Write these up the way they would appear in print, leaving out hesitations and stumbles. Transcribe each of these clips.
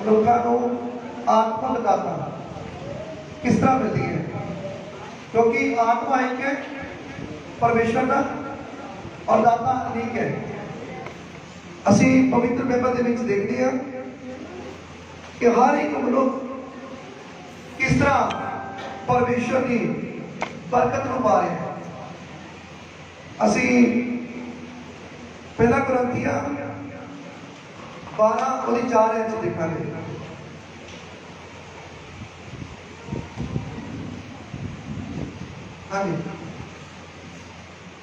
लोगों को आत्मक दाता किस तरह मिलती है, क्योंकि आत्मा एक है परमेश्वर का और दाता अनेक है। असी पवित्र बाइबल के देखते हैं कि हर एक मनुष्य किस तरह परमेश्वर की बरकत को पा रहे हैं। असी पहला कुरिन्थियां 12:4 देखा। हाँ जी,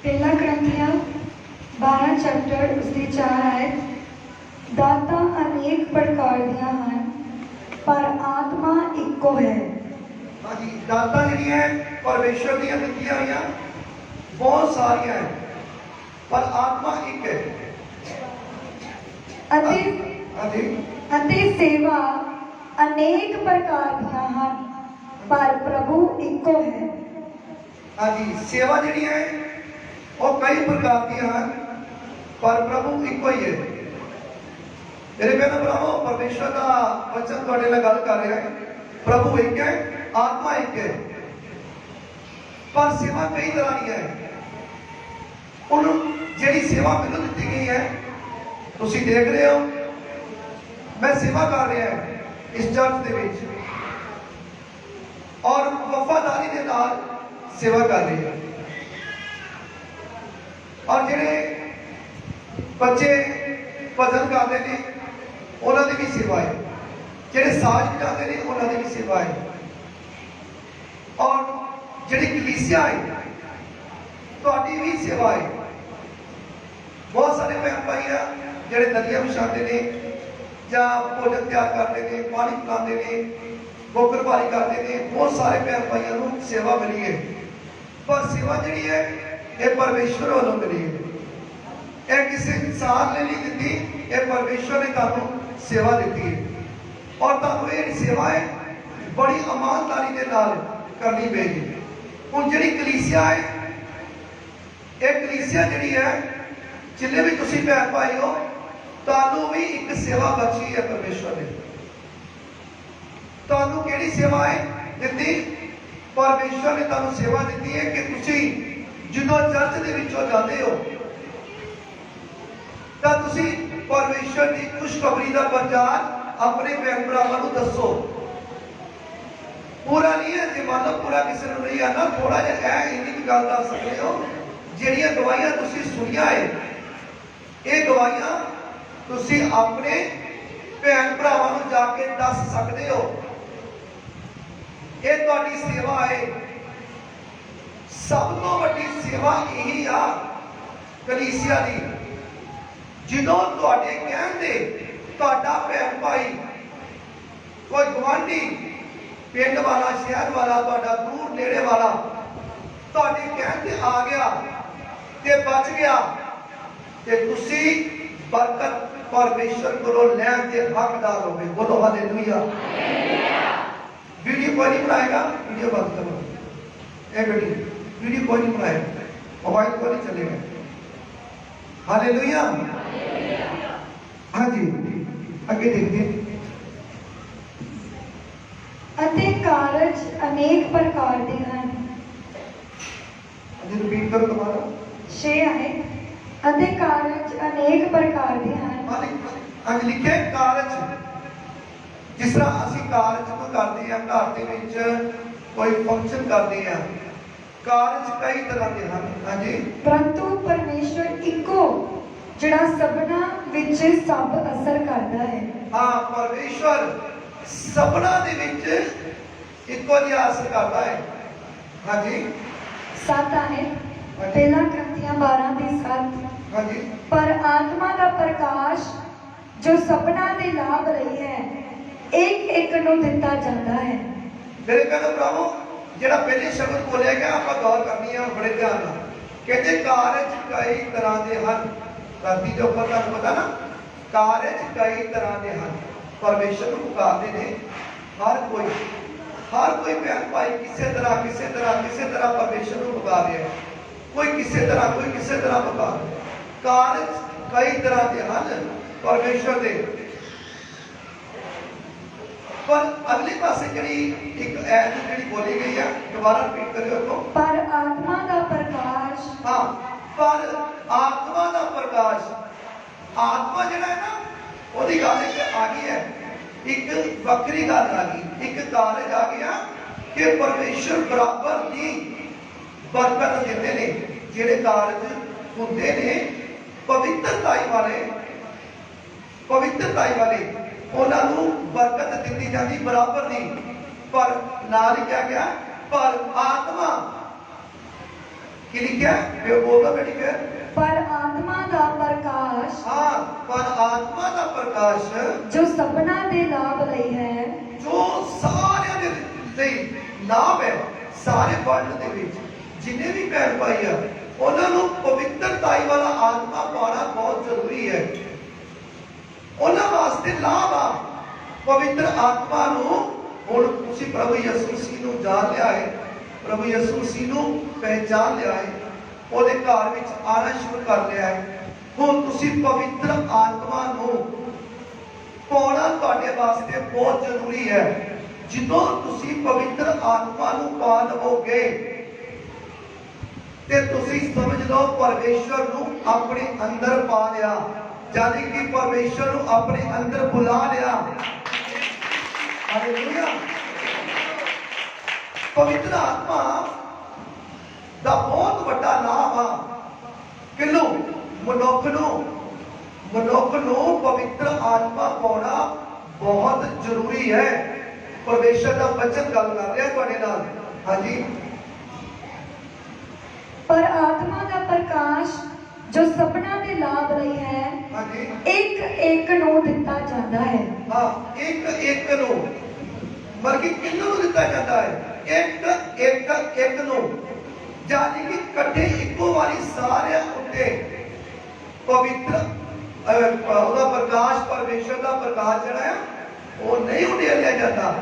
पहला कुरिन्थियां 12 चैप्टर उसकी 4 आयत। दाता अनेक प्रकार दियां हैं पर आत्मा इको है। हाँ जी, दाता जी है परमेश्वर दी दित्तियां हुई बहुत सारिया है पर आत्मा एक है। अति सेवा अनेक प्रकार दियां हैं पर प्रभु इको है। हाँ जी, सेवा जी है वो कई प्रकार की हैं पर प्रभु इको ही है। मेरे भैन भरावो, परमेश्वर का वचन थोड़े नाल गल कर रहा है। प्रभु एक है, आत्मा एक है, पर सेवा कई तरह की है। उन्होंने जी सेवा मैंने दी गई है, तुम देख रहे हो मैं सेवा कर रहा है इस चर्च के और वफादारी के नाल सेवा कर रही है। और जेडे बच्चे भजन गाते हैं उन्होंने भी सेवा है, जेडे साज बजाते हैं उन्होंने भी सेवा है। और जी कलीसिया है थोड़ी भी सेवा है। बहुत सारे भैन भाई है जेडे दलिया बिछाते हैं या भोजन तैयार करते हैं, पानी पिलाते हैं, बोकरबारी करते हैं। बहुत सारे भैन भाइयों को सेवा मिली है, पर सेवा जी है ये परमेश्वर वालों मिली है। यह किसी इंसान ने नहीं दी, यह परमेश्वर ने तुहानू सेवा दी है। और तुहानू ये सेवा है बड़ी ईमानदारी के नाल करनी पेगी। हुण जिहड़ी कलीसिया है, यह कलीसिया जिहड़ी है जिन्हें भी तुसीं भैन भाई हो तुहानू भी एक सेवा बख्शी है परमेश्वर ने। तुहानू किहड़ी सेवा है दी? परमेश्वर ने तुहानू सेवा दी है कि तुसीं जदों चर्च दे विचों जाते हो तो तुसीं परमेश्वर की खुशखबरी का प्रचार अपने भैन भरावां नूं दसो। पूरा नहीं है, जो मान लो पूरा किसी को नहीं आना, थोड़ा जिहा इन्नी भी गल दस सकते हो। जिहड़ियां गवाहियां तुसीं सुनियां है, ये गवाहियां तुसीं अपने भैन भरावां नूं जाके दस सकते हो। ये तुहाडी सेवा है। सब तो वड्डी सेवा यही आ कलीसिया दी। जदों तुहाडे कहण ते तुहाडा भैन भाई कोई गवांढी पिंड वाला, शहर वाला, तुहाडा दूर नेड़े वाला तुहाडे कहण ते आ गया ते बच गया ते तुसीं बरकत परमेश्वर कोलों लैण दे हकदार होवे। बोलो हालेलुया। वीडियो कोई नहीं बनाएगा, वीडियो बंद करो। ए बेटी वीडियो कोई नहीं बनाएगा, मोबाइल को नहीं चलेगा। हालेलुया। हाँ जी, आगे देखते। अते कारज अनेक प्रकार दे हैं। रिपीट करो दोबारा। 6 आए। अते कारज अनेक प्रकार दे हैं। आज लिखे कारज, जिस तरह असी कारज को करते हैं घर के विच कोई फंक्शन करते हैं, कारज कई तरह के हैं। हाँ जी, परंतु परमेश्वर इको जिहड़ा सबना विच सब असर करता है। हाँ, परमेश्वर सबना दे विच इको जिहा असर करता है। हाँ जी, 7 आए। पहला कुरिन्थियां 12:7। हाँ जी, पर आत्मा का प्रकाश जो सबना दे लाभ रही है एक एक नूं दिता जाता है। मेरे भैन भरावो, जिहड़ा पहले शब्द बोलिया गया आप गौर करनी है बड़े ध्यान नाल। कहते कारज कई तरह के हैं। धरती के उपर तुहानू पता ना, कारज कई तरह के हैं। परमेश्वर को पुकारते हैं हर कोई भैन भाई किसी तरह परमेश्वर को पुकार रहा है। कोई किसी तरह पुकार रहा है। कारज कई तरह के हैं परमेश्वर के। पर अगले पासे ਜਿਹੜੀ ਇੱਕ ਐਤ ਜਿਹੜੀ ਬੋਲੀ ਗਈ ਹੈ ਦੁਬਾਰਾ ਰਿਪੀਟ ਕਰਿਓ तो पर आत्मा का प्रकाश हाँ पर आत्मा का प्रकाश आत्मा ਜਿਹੜਾ ਹੈ ਨਾ ਉਹਦੀ ਗੱਲ ਇੱਕ ਆ ਗਈ ਹੈ ਇੱਕ ਵੱਖਰੀ ਗੱਲ ਆ ਗਈ ਇੱਕ ਕਾਰਜ ਆ ਗਿਆ ਕਿ ਪਰਮੇਸ਼ਰ ਬਰਾਬਰ ਦੀ ਬਰਕਤ ਦਿੰਦੇ ਨੇ ਜਿਹੜੇ ਕਾਰਜ ਹੁੰਦੇ ਨੇ ਪਵਿੱਤਰਤਾਈ ਵਾਲੇ ਉਹਨਾਂ ਨੂੰ ਬਰਕਤ ਦਿੱਤੀ ਜਾਂਦੀ ਬਰਾਬਰ ਦੀ ਪਰ ਨਾਲ ਲਿਖਿਆ ਗਿਆ ਪਰ ਆਤਮਾ ਕੀ ਲਿਖਿਆ ਇਹ ਬੋਲਦਾ ਬੇਟੀ ਫਿਰ पर आत्मा का प्रकाश हाँ पर आत्मा का प्रकाश जो सबना दे लाभ लई है जो सारे ਦੇ ਲਈ ਲਾਭ ਹੈ ਸਾਰੇ ਵਰਲਡ ਦੇ ਵਿੱਚ ਜਿੰਨੇ ਵੀ ਭੈਣ ਭਾਈ ਆ ਉਹਨਾਂ ਨੂੰ ਪਵਿੱਤਰਤਾਈ ਵਾਲਾ ਆਤਮਾ ਪਾਉਣਾ ਬਹੁਤ ਜ਼ਰੂਰੀ ਹੈ ਉਹਨਾਂ ਵਾਸਤੇ ਲਾਭ ਆ ਪਵਿੱਤਰ ਆਤਮਾ ਨੂੰ ਹੁਣ ਤੁਸੀਂ ਪ੍ਰਭੂ ਯਿਸੂ ਮਸੀਹ ਨੂੰ ਜਾਣ ਲਿਆ ਹੈ ਪ੍ਰਭੂ ਯਿਸੂ ਮਸੀਹ ਨੂੰ ਪਹਿਚਾਨ ਲਿਆ ਹੈ ਉਹਦੇ ਘਰ ਵਿੱਚ ਆਣਾ ਸ਼ੁਰੂ ਕਰ ਲਿਆ ਹੈ ਹੁਣ ਤੁਸੀਂ ਪਵਿੱਤਰ ਆਤਮਾ ਨੂੰ ਪਾਉਣਾ ਤੁਹਾਡੇ ਵਾਸਤੇ ਬਹੁਤ ਜ਼ਰੂਰੀ ਹੈ ਜਦੋਂ ਤੁਸੀਂ ਪਵਿੱਤਰ ਆਤਮਾ ਨੂੰ ਪਾ ਲਵੋਗੇ ਤੇ ਤੁਸੀਂ ਸਮਝ ਲਓ ਪਰਮੇਸ਼ਰ ਨੂੰ ਆਪਣੇ ਅੰਦਰ ਪਾ ਲਿਆ ਯਾਨੀ ਕਿ ਪਰਮੇਸ਼ਰ ਨੂੰ ਆਪਣੇ ਅੰਦਰ ਬੁਲਾ ਲਿਆ ਹਾਲੇਲੂਇਆ ਪਵਿੱਤਰ ਆਤਮਾ ਦਾ ਬਹੁਤ ਵੱਡਾ ਲਾਭ ਆ ਕਿਨੂੰ ਮਨੁੱਖ ਨੂੰ ਪਵਿੱਤਰ ਆਤਮਾ ਪਾਉਣਾ ਬਹੁਤ ਜ਼ਰੂਰੀ ਹੈ ਪਰਮੇਸ਼ਰ ਦਾ ਵਚਨ ਗੱਲ ਕਰ ਰਿਹਾ ਤੁਹਾਡੇ ਨਾਲ ਹਾਂਜੀ पर आत्मा का प्रकाश जो सबना दे लाभ लई है ਹਾਂਜੀ एक एक नो दिता जाता है ਹਾਂ ਇੱਕ ਨੂੰ ਮਰਕੀ ਕਿੰਨੂੰ ਨੂੰ ਦਿੱਤਾ ਜਾਂਦਾ ਹੈ ਇੱਕ ਨੂੰ ਜਾਨੀ ਕਿ ਇਕੱਠੇ ਇੱਕੋ ਵਾਰੀ ਸਾਰਿਆਂ ਉੱਤੇ ਪਵਿੱਤਰ ਉਹਦਾ ਪ੍ਰਕਾਸ਼ ਪਰਮੇਸ਼ਰ ਦਾ ਪ੍ਰਕਾਸ਼ ਜਿਹੜਾ ਹੈ ਉਹ ਨਹੀਂ ਉਡੇਲਿਆ ਜਾਂਦਾ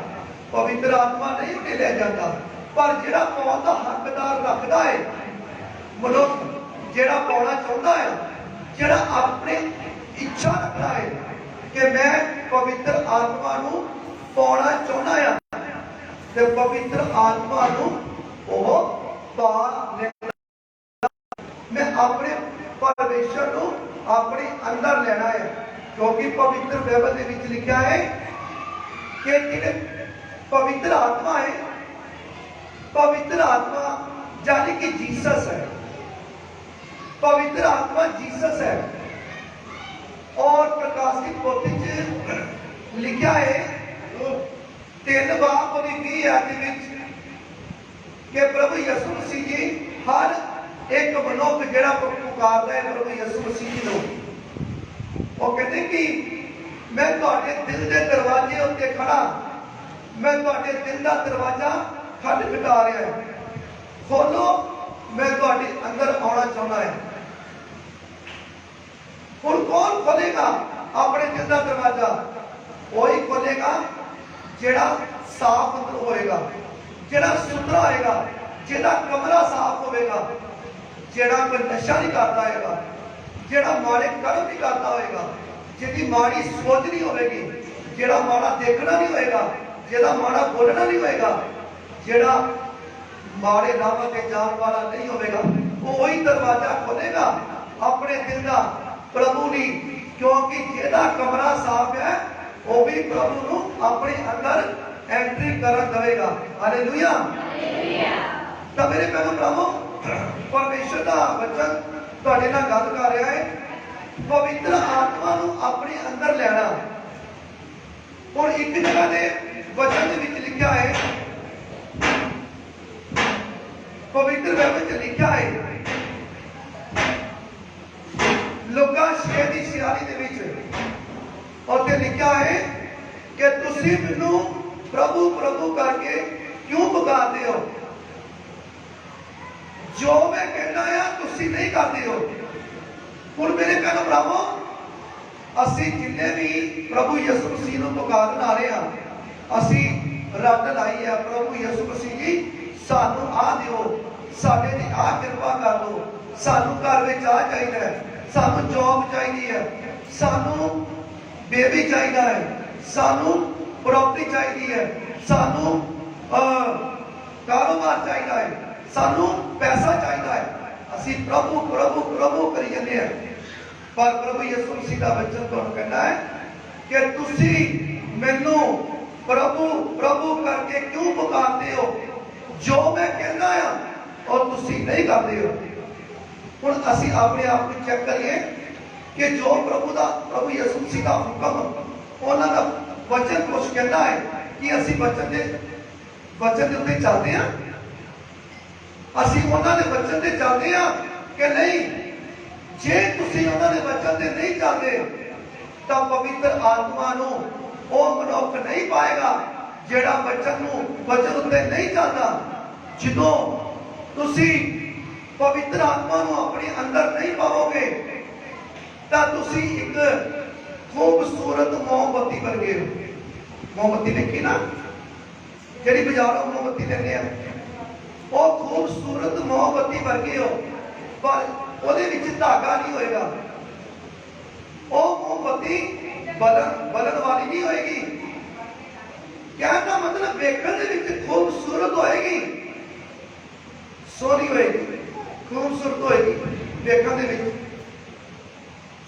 ਪਵਿੱਤਰ ਆਤਮਾ ਨਹੀਂ ਉਡੇਲਿਆ ਜਾਂਦਾ ਪਰ ਜਿਹੜਾ ਪਾਉਣ ਦਾ ਹੱਕਦਾਰ ਰੱਖਦਾ ਹੈ ਮਨੁੱਖ ਜਿਹੜਾ ਪਾਉਣਾ ਚਾਹੁੰਦਾ ਹੈ ਜਿਹੜਾ ਆਪਣੇ ਇੱਛਾ ਰੱਖਦਾ ਹੈ ਕਿ ਮੈਂ ਪਵਿੱਤਰ ਆਤਮਾ ਨੂੰ ਪਾਉਣਾ ਚਾਹੁੰਦਾ ਹਾਂ ਤੇ ਪਵਿੱਤਰ ਆਤਮਾ ਨੂੰ ਉਹ ਪਾ ਲੈਂਦਾ ਮੈਂ ਆਪਣੇ ਪਰਮੇਸ਼ਰ ਨੂੰ ਆਪਣੇ ਅੰਦਰ ਲੈਣਾ ਹੈ ਕਿਉਂਕਿ ਪਵਿੱਤਰ ਬਾਈਬਲ ਦੇ ਵਿੱਚ ਲਿਖਿਆ ਹੈ ਕਿ ਜਿਹੜੇ ਪਵਿੱਤਰ ਆਤਮਾ ਹੈ ਪਵਿੱਤਰ ਆਤਮਾ यानी कि जीसस है पवित्र आत्मा जीसस है और प्रकाशित पोथी च लिखा है 3 बाब और 20 आयत कि प्रभु यीशु मसीह जी हर एक मनुष्य जेड़ा पुकारदा है प्रभु यीशु मसीह जी नु वो कहते कि मैं तुहाडे दिल दे दरवाजे उत्ते खड़ा मैं तुहाडे दिल दा दरवाजा खटखटा रहा है खोलो मैं ਤੁਹਾਡੇ ਅੰਦਰ ਆਉਣਾ ਚਾਹੁੰਦਾ ਹਾਂ ਹੁਣ ਕੌਣ ਖੋਲੇਗਾ ਆਪਣੇ ਦਿਲ ਦਾ ਦਰਵਾਜ਼ਾ ਉਹੀ ਖੋਲੇਗਾ ਜਿਹੜਾ ਸਾਫ਼ ਅੰਦਰ ਹੋਏਗਾ ਜਿਹੜਾ ਸੁਥਰਾ ਹੋਏਗਾ ਜਿਹਦਾ ਕਮਰਾ ਸਾਫ਼ ਹੋਵੇਗਾ ਜਿਹੜਾ ਕੋਈ ਨਸ਼ਾ ਨਹੀਂ ਕਰਦਾ ਹੋਏਗਾ ਜਿਹੜਾ ਮਾੜੇ ਕਰਮ ਨਹੀਂ ਕਰਦਾ ਹੋਏਗਾ ਜਿਹਦੀ ਮਾੜੀ ਸੋਚ ਨਹੀਂ ਹੋਵੇਗੀ ਜਿਹੜਾ ਮਾੜਾ ਦੇਖਣਾ ਨਹੀਂ ਹੋਏਗਾ ਜਿਹਦਾ ਮਾੜਾ ਬੋਲਣਾ ਨਹੀਂ ਹੋਏਗਾ ਜਿਹੜਾ माड़े राह के जान वाला नहीं होगा वो वही दरवाजा खोलेगा अपने दिल का प्रभु नहीं क्योंकि जेदा कमरा साफ है वो भी प्रभु को अपने अंदर एंट्री कर देगा हालेलुया तो मेरे पहले प्रभु परमेश्वर का वचन ਤੁਹਾਡੇ ਨਾਲ ਗੱਲ कर रहा है पवित्र आत्मा ਨੂੰ अपने अंदर लेना और एक जगह ने वचन ਦੇ ਵਿੱਚ ਲਿਖਿਆ है पवित्र बाइबल च लिखा है लुका 6:46 ਦੇ ਵਿੱਚ ਉੱਥੇ ਲਿਖਿਆ ਹੈ ਕਿ ਤੁਸੀਂ ਮੈਨੂੰ ਪ੍ਰਭੂ ਪ੍ਰਭੂ ਕਰਕੇ ਕਿਉਂ ਪੁਕਾਰਦੇ ਹੋ ਜੋ ਮੈਂ ਕਹਿੰਦਾ ਆ ਤੁਸੀਂ ਨਹੀਂ ਕਰਦੇ ਹੋ ਹੁਣ ਮੇਰੇ ਭੈਣੋ ਭਰਾਵੋ ਅਸੀਂ ਜਿੰਨੇ ਵੀ ਪ੍ਰਭੂ ਯਿਸੂ ਮਸੀਹ ਨੂੰ ਪੁਕਾਰਨ ਆ ਰਹੇ ਹਾਂ ਅਸੀਂ ਰੱਦ ਲਾਈ ਆ ਪ੍ਰਭੂ ਯਿਸੂ ਮਸੀਹ ਜੀ ਸਾਨੂੰ ਆ ਦਿਓ ਸਾਡੇ ਦੀ ਆ ਕਿਰਪਾ ਕਰ ਦਿਓ ਸਾਨੂੰ ਘਰ ਵਿੱਚ ਆ ਚਾਹੀਦਾ ਹੈ ਸਾਨੂੰ ਜੌਬ ਚਾਹੀਦੀ ਹੈ ਸਾਨੂੰ ਬੇਬੀ ਚਾਹੀਦਾ ਹੈ ਸਾਨੂੰ प्रॉपर्टी चाहिए है, सानू कारोबार चाहिए है, सानू पैसा चाहिए है। असी प्रभु प्रभु प्रभु करी जाते हैं, पर प्रभु यीशु मसीह का वचन तुहानू कहना है कि तुसी मैनू प्रभु प्रभु करके क्यों पुकारते हो? जो मैं कहना है और तुसी नहीं करते हो। हुण असी अपने आप को चेक करिए कि जो प्रभु यीशु मसीह का हुक्म उन्हां दा वचन कुछ कहता है कि असी वचन दे उत्ते चलते हैं, असी उन्हां दे वचन ते चलते हैं कि नहीं? जे तुसी उन्हां दे वचन ते नहीं चलते तो पवित्र आत्मा नू वो मनुख नहीं पाएगा जेड़ा वचन उत्ते नहीं चलता। जो तुसी पवित्र आत्मा नू अपने अंदर नहीं पाओगे तो तुसी एक खूबसूरत मोमबत्ती वर्गे हो। मोमबत्ती देखी ना, जेड़ी बाजारों मोमबत्ती लेने हैं, वो खूबसूरत मोमबत्ती वर्गे हो, पर ਉਹਦੇ ਵਿੱਚ धागा नहीं होएगा। वो मोमबत्ती बलन वाली नहीं होएगी। कहना मतलब वेखण दे विच खूबसूरत होएगी, सोहनी होएगी, खूबसूरत होएगी वेखण दे विच।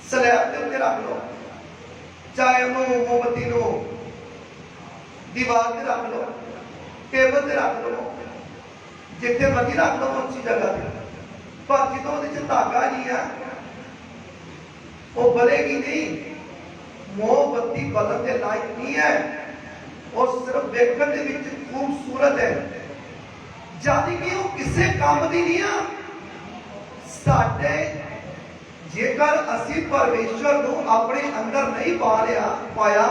स्लैब के उत्ते रख लो, चाहे उन्होंने मोमबत्ती नो दीवार से रख लो, टेबल से रख लो, जिथे मर्जी रख लो उसी जगह पर, पर जो धागा नहीं है वो बलेगी नहीं। मोमबत्ती बलन के लायक नहीं है, वो सिर्फ वेखण दे विच खूबसूरत है, जानी कि वो किसी काम की नहीं है। साडे जेकर असी परमेश्वर को अपने अंदर नहीं पाया,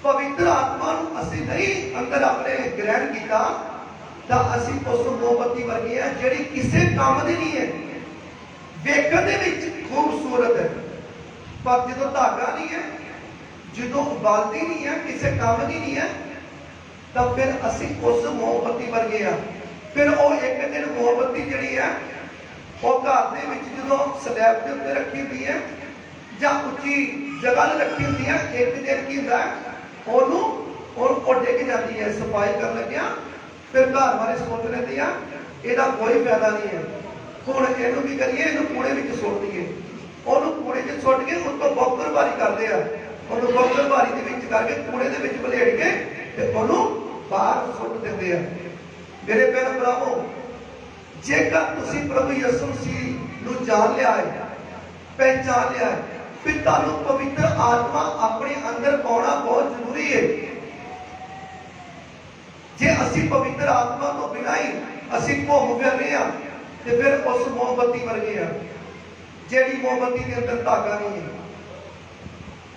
पवित्र आत्मा असी नहीं अंदर अपने ग्रहण किया, तो असी उस मोमबत्ती वर्गे हैं जिहड़ी किसी काम की नहीं है, वेखण दे विच खूबसूरत है, पर जो धागा नहीं है, जो बलदी नहीं है, किसी काम की नहीं है, तो फिर असी उस मोमबत्ती वर्गे हैं। फिर वो एक दिन मोमबत्ती जिहड़ी है वो घर दे विच जो स्लैब के उत्ते रखी हुई है या उच्ची जगह रखी हुई है, एक दिन की होता है ओनू डिग जाती है। सफाई कर लग्या फिर घर वाले सोच लेते हैं इसका कोई फायदा नहीं है, हुण इहनू की करिए, इहनू कूड़े विच सुट दईए। ओनू कूड़े च सुट के उस तो बौकरबारी करते हैं, ओनू बौकरबारी दे विच करके कूड़े दे विच वलेड़ के ते ओनू बाहर सुट दिंदे हैं। मेरे भैन भरावो, जेकर तुसी प्रभु यीशु मसीह नू जान लिया है, पहचान लिया है, फिर तुहानू पवित्र आत्मा अपने अंदर पाउणा बहुत जरूरी है। जे असी पवित्र आत्मा तो बिना ही असी घूम फिर रहे हैं तो फिर उस मोमबत्ती वर्गे हैं जेड़ी मोमबत्ती के अंदर धागा नहीं है,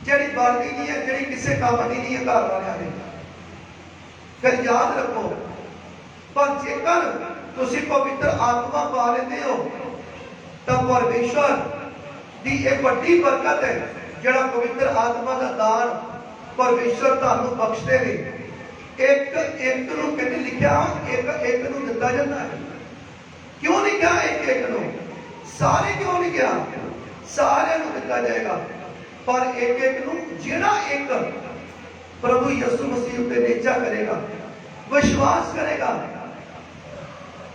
जेड़ी बलदी नहीं है, जेड़ी किसी काम की नहीं है घर वालियां ने। फिर याद रखो, पर जेकर तुसी पवित्र आत्मा पा लेते हो तो परमेश्वर की एक बड़ी बरकत है, जेड़ा पवित्र आत्मा का दान परमेश्वर तुहानू बख्शदे ने। एक नू कहते लिखा एक नू दिता जाता है। क्यों नहीं कहा एक नू? सारे क्यों नहीं कहा? सारे नू दिता जाएगा, पर एक नू जिहड़ा एक प्रभु यीशु मसीह उत्ते नेचा करेगा, विश्वास करेगा,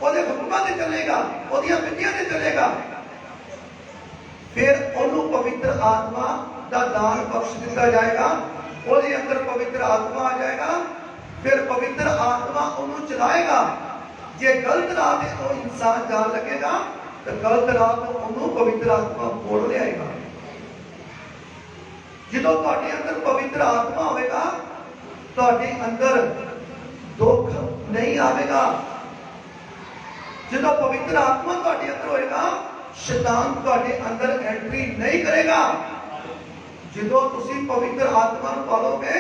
ओदे हुक्मां ते चलेगा, ओदियां विधियां ते चलेगा, फिर ओनू पवित्र आत्मा का दान बख्श दिता जाएगा। ओदे अंदर पवित्र आत्मा आ जाएगा, फिर पवित्र आत्मा उन्होंने चलाएगा। जे गलत राह पे वो इंसान जान लगेगा तो गलत राह तो उन्होंने पवित्र आत्मा मोड़ ले आएगा। जो तुहाडे अंदर पवित्र आत्मा होगा, तुहाडे अंदर दुख नहीं आएगा। जो पवित्र आत्मा तुहाडे अंदर होएगा, शैतान तुहाडे अंदर एंट्री नहीं करेगा। जो तुसी पवित्र आत्मा नूं पालोगे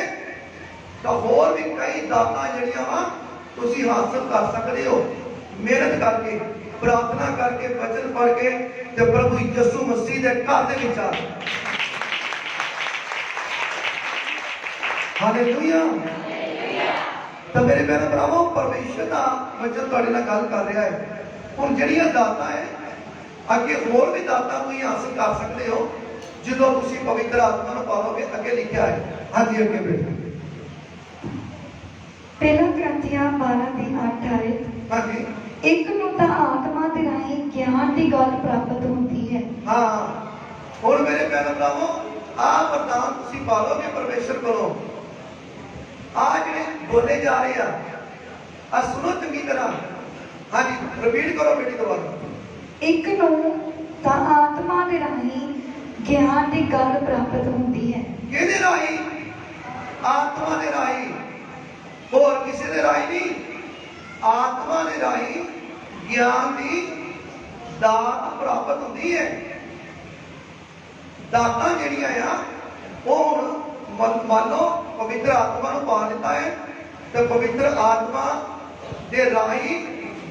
तो होर भी कई दातां जिहड़ियां वा तुसी हासिल कर सकते हो, मेहनत करके, प्रार्थना करके, वचन पढ़ के ते प्रभु यीशु मसीह दे घर दे विच आ। हालेलुया। तो मेरे भैन भरावो, परमेश्वर का वचन तुहाडे नाल गल कर रहा है। हुण जिहड़ियां दातां है, अगे होर भी दातां तुसीं हासिल कर सकते हो जो तुसीं पवित्र आत्मा नूं पालोगे। अगे लिखिआ है, हाँ जी अगे बेटा। ਪਹਿਲਾ ਗ੍ਰੰਥੀਆਂ 12 ਦੀ 8 ਆਇਤ। ਹਾਂਜੀ ਇੱਕ ਨੂੰ ਤਾਂ ਆਤਮਾ ਦੇ ਰਾਹੀਂ ਗਿਆਨ ਦੀ ਗੱਲ ਪ੍ਰਾਪਤ ਹੁੰਦੀ ਹੈ। ਹਾਂ, ਹੁਣ ਮੇਰੇ ਭੈਣ ਭਰਾਵੋ, ਆਹ ਵਰਦਾਨ ਤੁਸੀਂ ਪਾਲੋਗੇ ਪਰਮੇਸ਼ਰ ਕੋਲੋਂ। ਆ ਜਿਹੜੇ ਬੋਲੇ ਜਾ ਰਹੇ ਆ ਸੁਣੋ ਚੰਗੀ ਤਰ੍ਹਾਂ। ਹਾਂਜੀ ਰਿਪੀਟ ਕਰੋ ਬੇਟੀ ਦੁਬਾਰਾ। ਇੱਕ ਨੂੰ ਤਾਂ ਆਤਮਾ ਦੇ ਰਾਹੀਂ ਗਿਆਨ ਦੀ ਗੱਲ ਪ੍ਰਾਪਤ ਹੁੰਦੀ ਹੈ। ਕਿਹਦੇ ਰਾਹੀਂ? ਆਤਮਾ ਦੇ ਰਾਹੀਂ, ਹੋਰ ਕਿਸੇ ਦੇ ਰਾਹੀਂ ਨਹੀਂ। ਆਤਮਾ ਦੇ ਰਾਹੀਂ ਗਿਆਨ ਦੀ ਦਾਤ ਪ੍ਰਾਪਤ ਹੁੰਦੀ ਹੈ। ਦਾਤਾਂ ਜਿਹੜੀਆਂ ਆ ਉਹ ਹੁਣ ਮੰਨ ਲਓ ਪਵਿੱਤਰ ਆਤਮਾ ਨੂੰ ਪਾ ਲਿੱਤਾ ਹੈ ਤੇ ਪਵਿੱਤਰ ਆਤਮਾ ਦੇ ਰਾਹੀਂ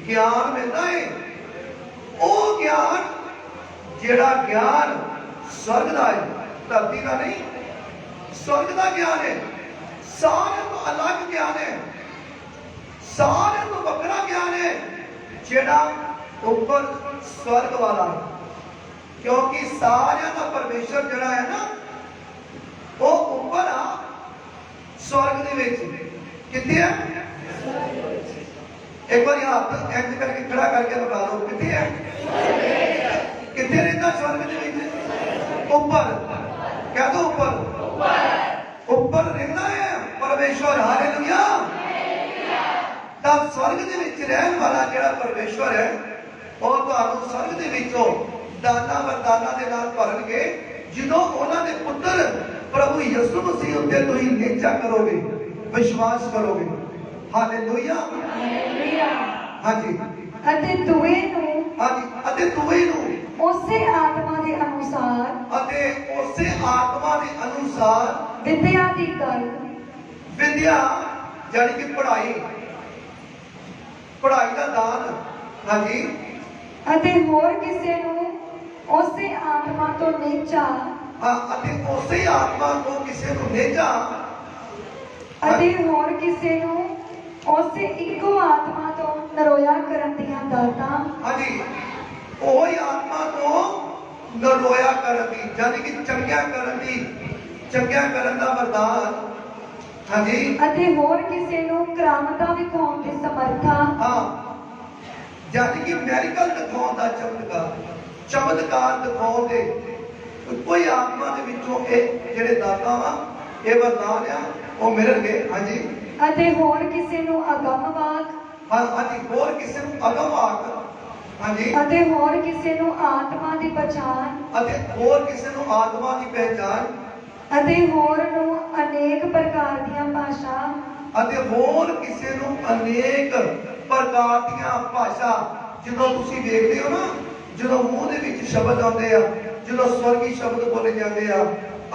ਗਿਆਨ ਮਿਲਦਾ ਹੈ। ਉਹ ਗਿਆਨ ਜਿਹੜਾ ਗਿਆਨ स्वर्ग का है, धरती का नहीं। स्वर्ग का ज्ञान है, सारे तो अलग ज्ञान है, सारे तो वखरा ज्ञान है जेड़ा ऊपर स्वर्ग वाला है। क्योंकि सारे का परमेश्वर जड़ा है ना वो ऊपर आ स्वर्ग दे विच। किथे है? एक बार हाथ इंज करके खड़ा करके बता दो किथे है? किथे रहता स्वर्ग दे विच? ऊपर। कह दो ऊपर। ऊपर रहना है परमेश्वर। हालेलुया। तब स्वर्ग दे विच रहन वाला जेड़ा परमेश्वर है वो तुहानू स्वर्ग दे विचों दाना वरदाना दे नाल भरनगे ਜਦੋਂ ਉਹਨਾਂ ਦੇ ਪੁੱਤਰ ਪ੍ਰਭੂ ਯਿਸੂ ਮਸੀਹ ਉੱਤੇ ਤੁਸੀਂ ਨਿਹਚਾ ਕਰੋਗੇ, ਵਿਸ਼ਵਾਸ ਕਰੋਗੇ। ਹਾਲੇਲੂਇਆ। ਹਾਲੇਲੂਇਆ। ਹਾਂਜੀ ਅਤੇ ਦੂਏ ਨੂੰ, ਹਾਂਜੀ ਅਤੇ ਦੂਏ ਨੂੰ ਉਸੇ ਆਤਮਾ ਦੇ ਅਨੁਸਾਰ, ਅਤੇ ਉਸੇ ਆਤਮਾ ਦੇ ਅਨੁਸਾਰ ਵਿਦਿਆ ਦੀ ਗੱਲ, ਵਿਦਿਆ ਜਾਨੀ ਕਿ ਪੜ੍ਹਾਈ, ਪੜ੍ਹਾਈ ਦਾ ਦਾਨ। ਹਾਂਜੀ ਅਤੇ ਹੋਰ ਕਿਸੇ ਨੂੰ ਉਸੇ ਆਤਮਾ ਤੋਂ ਨਿਹਚਾ, ਅਤੇ ਉਸੇ ਆਤਮਾ ਤੋਂ ਕਿਸੇ ਨੂੰ ਨਿਹਚਾ, ਅਤੇ ਹੋਰ ਕਿਸੇ ਨੂੰ ਉਸੇ ਇੱਕੋ ਆਤਮਾ ਤੋਂ ਨਰੋਇਆ ਕਰਨ ਦੀਆਂ ਦਾਤਾਂ। ਹਾਂਜੀ ਉਹੀ ਆਤਮਾ ਤੋਂ ਨਰੋਇਆ ਕਰਨ ਦੀ, ਜਾਨੀ ਕਿ ਚੰਗਿਆ ਕਰਨ ਦੀ, ਚੰਗਿਆ ਕਰਨ ਦਾ ਵਰਦਾਨ। ਹਾਂਜੀ ਅਤੇ ਹੋਰ ਕਿਸੇ ਨੂੰ ਕਰਾਮਤਾਂ ਵਿਖਾਉਣ ਦੀ ਸਮਰੱਥਾ। ਹਾਂ, ਜਾਨੀ ਕਿ ਮੈਰੀਕਲ ਦਿਖਾਉਣ ਦਾ, ਚਮਤਕਾਰ, ਚਮਤਕਾਰ ਦਿਖਾਉਣ ਦੇ ਕੋਈ ਆਤਮਾ ਦੇ ਵਿੱਚੋਂ ਇਹ ਜਿਹੜੇ ਦਾਤਾ ਵਾ, ਇਹ ਵਰਦਾਨ ਆ, ਉਹ ਮਿਲਣਗੇ। ਹਾਂਜੀ ਅਤੇ ਹੋਰ ਕਿਸੇ ਨੂੰ ਅਗਮ ਵਾਕ, ਹਾਂਜੀ ਹੋਰ ਕਿਸੇ ਨੂੰ ਅਗਮ ਵਾਕ। ਹਾਂਜੀ ਅਤੇ ਹੋਰ ਕਿਸੇ ਨੂੰ ਆਤਮਾ ਦੀ ਪਛਾਣ, ਅਤੇ ਹੋਰ ਕਿਸੇ ਨੂੰ ਆਤਮਾ ਦੀ ਪਹਿਚਾਨ, ਅਤੇ ਹੋਰ ਨੂੰ ਅਨੇਕ ਪ੍ਰਕਾਰ ਦੀਆਂ ਭਾਸ਼ਾ, ਅਤੇ ਹੋਰ ਕਿਸੇ ਨੂੰ ਅਨੇਕ ਪ੍ਰਕਾਰ ਦੀਆਂ ਭਾਸ਼ਾ। ਜਦੋਂ ਤੁਸੀਂ ਵੇਖਦੇ ਹੋ ਨਾ, ਜਦੋਂ ਮੂੰਹ ਦੇ ਵਿੱਚ ਸ਼ਬਦ ਆਉਂਦੇ ਆ, ਜਦੋਂ ਸਵਰਗੀ ਸ਼ਬਦ ਬੋਲੇ ਜਾਂਦੇ ਆ,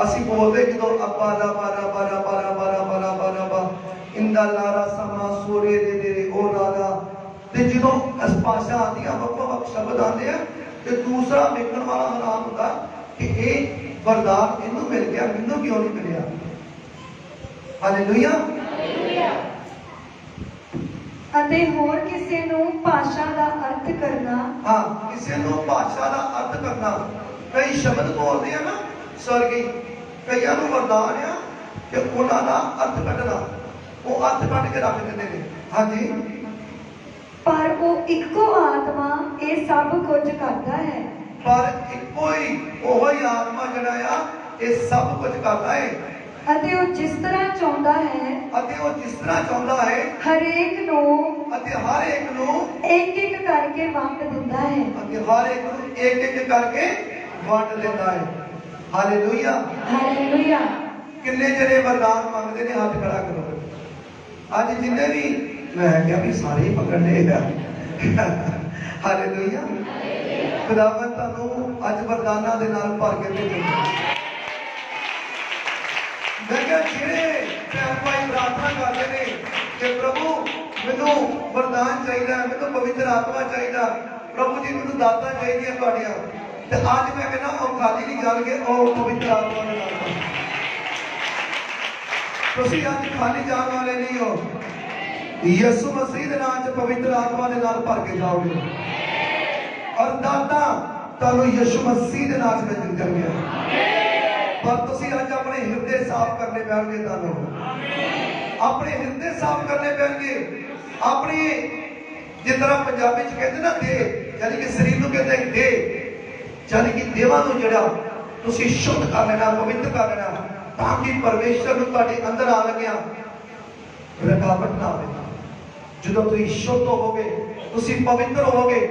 ਅਸੀਂ ਬੋਲਦੇ ਜਦੋਂ ਅੱਬਾ ਲਾ ਬਾਰਾ ਬਾਰਾ ਬਾਰਾ ਬਾਰਾ ਬਾਰਾ ਬਾਰਾ ਬਾ ਇੰਦਾ ਲਾਰਾ ਸਮਾ ਸੋਰੇ ਦੇ ਦੇ ਉਹ ਰਾਗਾ। ਤੇ ਜਦੋਂ ਇਸ ਭਾਸ਼ਾ ਆਉਂਦੀਆਂ, ਵੱਖੋ ਵੱਖ ਸ਼ਬਦ ਆਉਂਦੇ ਆ, ਤੇ ਦੂਸਰਾ ਵੇਖਣ ਵਾਲਾ ਹੈਰਾਨ ਹੁੰਦਾ ਕਿ ਇਹ ਵਰਦਾਨ ਇਹਨੂੰ ਮਿਲ ਗਿਆ, ਮੈਨੂੰ ਕਿਉਂ ਨਹੀਂ ਮਿਲਿਆ? ਹਾਲੇਲੂਇਆ। ਅਤੇ ਹੋਰ ਕਿਸੇ ਨੂੰ ਭਾਸ਼ਾ ਦਾ ਅਰਥ ਕਰਨਾ। ਹਾਂ, ਕਿਸੇ ਨੂੰ ਭਾਸ਼ਾ ਦਾ ਅਰਥ ਕਰਨਾ। ਕਈ ਸ਼ਬਦ ਬੋਲਦੇ ਆ ਨਾ ਸਵਰਗੀ, ਕਈਆਂ ਨੂੰ ਵਰਦਾਨ ਆ ਕਿ ਉਹਨਾਂ ਦਾ ਅਰਥ ਕੱਢਣਾ, ਉਹ ਅਰਥ ਕੱਢ ਕੇ ਰੱਖ ਦਿੰਦੇ ਨੇ। ਹਾਂਜੀ ਪਰ ਉਹ ਇੱਕੋ ਆਤਮਾ ਇਹ ਸਭ ਕੁਝ ਕਰਦਾ ਹੈ। ਪਰ ਇੱਕੋ ਹੀ, ਉਹੋ ਹੀ ਆਤਮਾ ਜਿਹੜਾ ਆ ਇਹ ਸਭ ਕੁਝ ਕਰਦਾ ਹੈ। ਅਤੇ ਉਹ ਜਿਸ ਤਰ੍ਹਾਂ ਚਾਹੁੰਦਾ ਹੈ, ਅਤੇ ਉਹ ਜਿਸ ਤਰ੍ਹਾਂ ਚਾਹੁੰਦਾ ਹੈ, ਹਰੇਕ ਨੂੰ ਅਤੇ ਹਰ ਇੱਕ ਨੂੰ ਇੱਕ ਇੱਕ ਕਰਕੇ ਵੰਡ ਦਿੰਦਾ ਹੈ। ਅਤੇ ਹਰ ਇੱਕ ਨੂੰ ਇੱਕ ਇੱਕ ਕਰਕੇ ਵੰਡ ਦਿੰਦਾ ਹੈ। ਹਾਲੇਲੂਇਆ। ਹਾਲੇਲੂਇਆ। ਕਿੰਨੇ ਜਿਹੜੇ ਵਰਦਾਨ ਮੰਗਦੇ ਨੇ, ਹੱਥ ਖੜਾ ਕਰੋ। ਅੱਜ ਜਿੰਨੇ ਵੀ, ਮੈਂ ਕਿਹਾ ਵੀ ਸਾਰੇ ਹੀ ਪਕੜਨੇ ਆ। ਹਾਲੇਲੂਇਆ। ਖੁਦਾਵੰਦ ਤੁਹਾਨੂੰ ਅੱਜ ਵਰਦਾਨਾਂ ਦੇ ਨਾਲ ਭਰ ਕੇ ਭੇਜੇਗਾ। ਮੈਂ ਕਿਹਾ ਜਿਹੜੇ ਭੈਣ ਭਾਈ ਪ੍ਰਾਰਥਨਾ ਕਰਦੇ ਨੇ ਕਿ ਪ੍ਰਭੂ ਮੈਨੂੰ ਵਰਦਾਨ ਚਾਹੀਦਾ, ਮੈਨੂੰ ਪਵਿੱਤਰ ਆਤਮਾ ਚਾਹੀਦਾ, ਪ੍ਰਭੂ ਜੀ ਮੈਨੂੰ ਦਾਤਾਂ ਚਾਹੀਦੀਆਂ ਤੁਹਾਡੀਆਂ, ਤੇ ਅੱਜ ਮੈਂ ਕਹਿੰਦਾ ਉਹ ਖਾਲੀ ਨਹੀਂ ਜਾਣਗੇ, ਉਹ ਪਵਿੱਤਰ ਆਤਮਾ ਦੇ ਨਾਲ। ਤੁਸੀਂ ਅੱਜ ਖਾਲੀ ਜਾਣ ਵਾਲੇ ਨਹੀਂ ਹੋ। ਯਿਸੂ ਮਸੀਹ ਦੇ ਨਾਮ 'ਚ ਪਵਿੱਤਰ ਆਤਮਾ ਦੇ ਨਾਲ ਭਰ ਕੇ ਜਾਓਗੇ, ਔਰ ਦਾਤਾ ਤੁਹਾਨੂੰ ਯਿਸੂ ਮਸੀਹ ਦੇ ਨਾਮ 'ਚ ਮਿਲ ਜਾਣਗੇ। ਪਰ ਤੁਸੀਂ ਅੱਜ ਆਪਣੇ ਹਿਰਦੇ ਸਾਫ਼ ਕਰਨੇ ਪੈਣਗੇ ਤੁਹਾਨੂੰ। अपने हिरदे साफ करने पैणगे, अपनी जिस तरह पंजाबी च कहते ना दे, यानी कि शरीर को कहते हैं दे, यानी कि देवां नूं जिहड़ा तुसीं शुद्ध कर लेना, पवित्र कर लेना, ताकि परमेश्वर नूं तुहाडे अंदर आ लगिया रुकावट ना आवे। ਜਦੋਂ ਤੁਸੀਂ शुद्ध होवोगे, ਤੁਸੀਂ पवित्र होवोगे,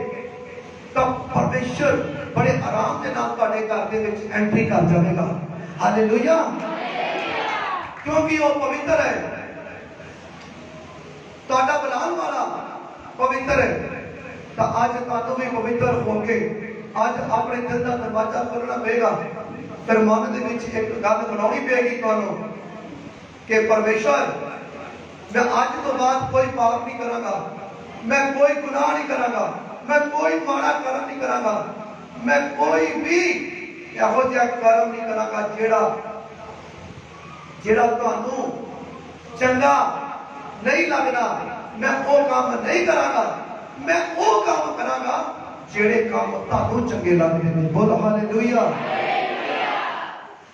ਤਾਂ परमेश्वर बड़े आराम के नाल ਤੁਹਾਡੇ घर ਦੇ ਵਿੱਚ एंट्री कर जाएगा। हालेलुया, क्योंकि वो पवित्र है, ਤੁਹਾਡਾ बुलाने वाला पवित्र है। तो आज ਤੁਹਾਨੂੰ भी पवित्र होके ਅੱਜ ਆਪਣੇ ਦਿਲ ਦਾ ਦਰਵਾਜ਼ਾ ਖੋਲਣਾ ਪਏਗਾ। ਫਿਰ ਮਨ ਦੇ ਵਿੱਚ ਇੱਕ ਗੱਲ ਬਣਾਉਣੀ ਪਏਗੀ ਤੁਹਾਨੂੰ ਕਿ परमेश्वर मैं आज तो बाद कोई पाप नहीं करांगा, मैं कोई गुनाह नहीं करांगा, मैं कोई माड़ा कर्म नहीं करांगा, मैं कोई भी ਇਹੋ ਜਿਹਾ कर्म नहीं करांगा ਜਿਹੜਾ ਤੁਹਾਨੂੰ ਚੰਗਾ नहीं लगदा। मैं वो काम नहीं करांगा, मैं वो काम करांगा ਜਿਹੜੇ ਕੰਮ ਤੁਹਾਨੂੰ ਚੰਗੇ ਲੱਗਦੇ ਨੇ। ਬੋਲ ਹਾਲੇਲੂਇਆ।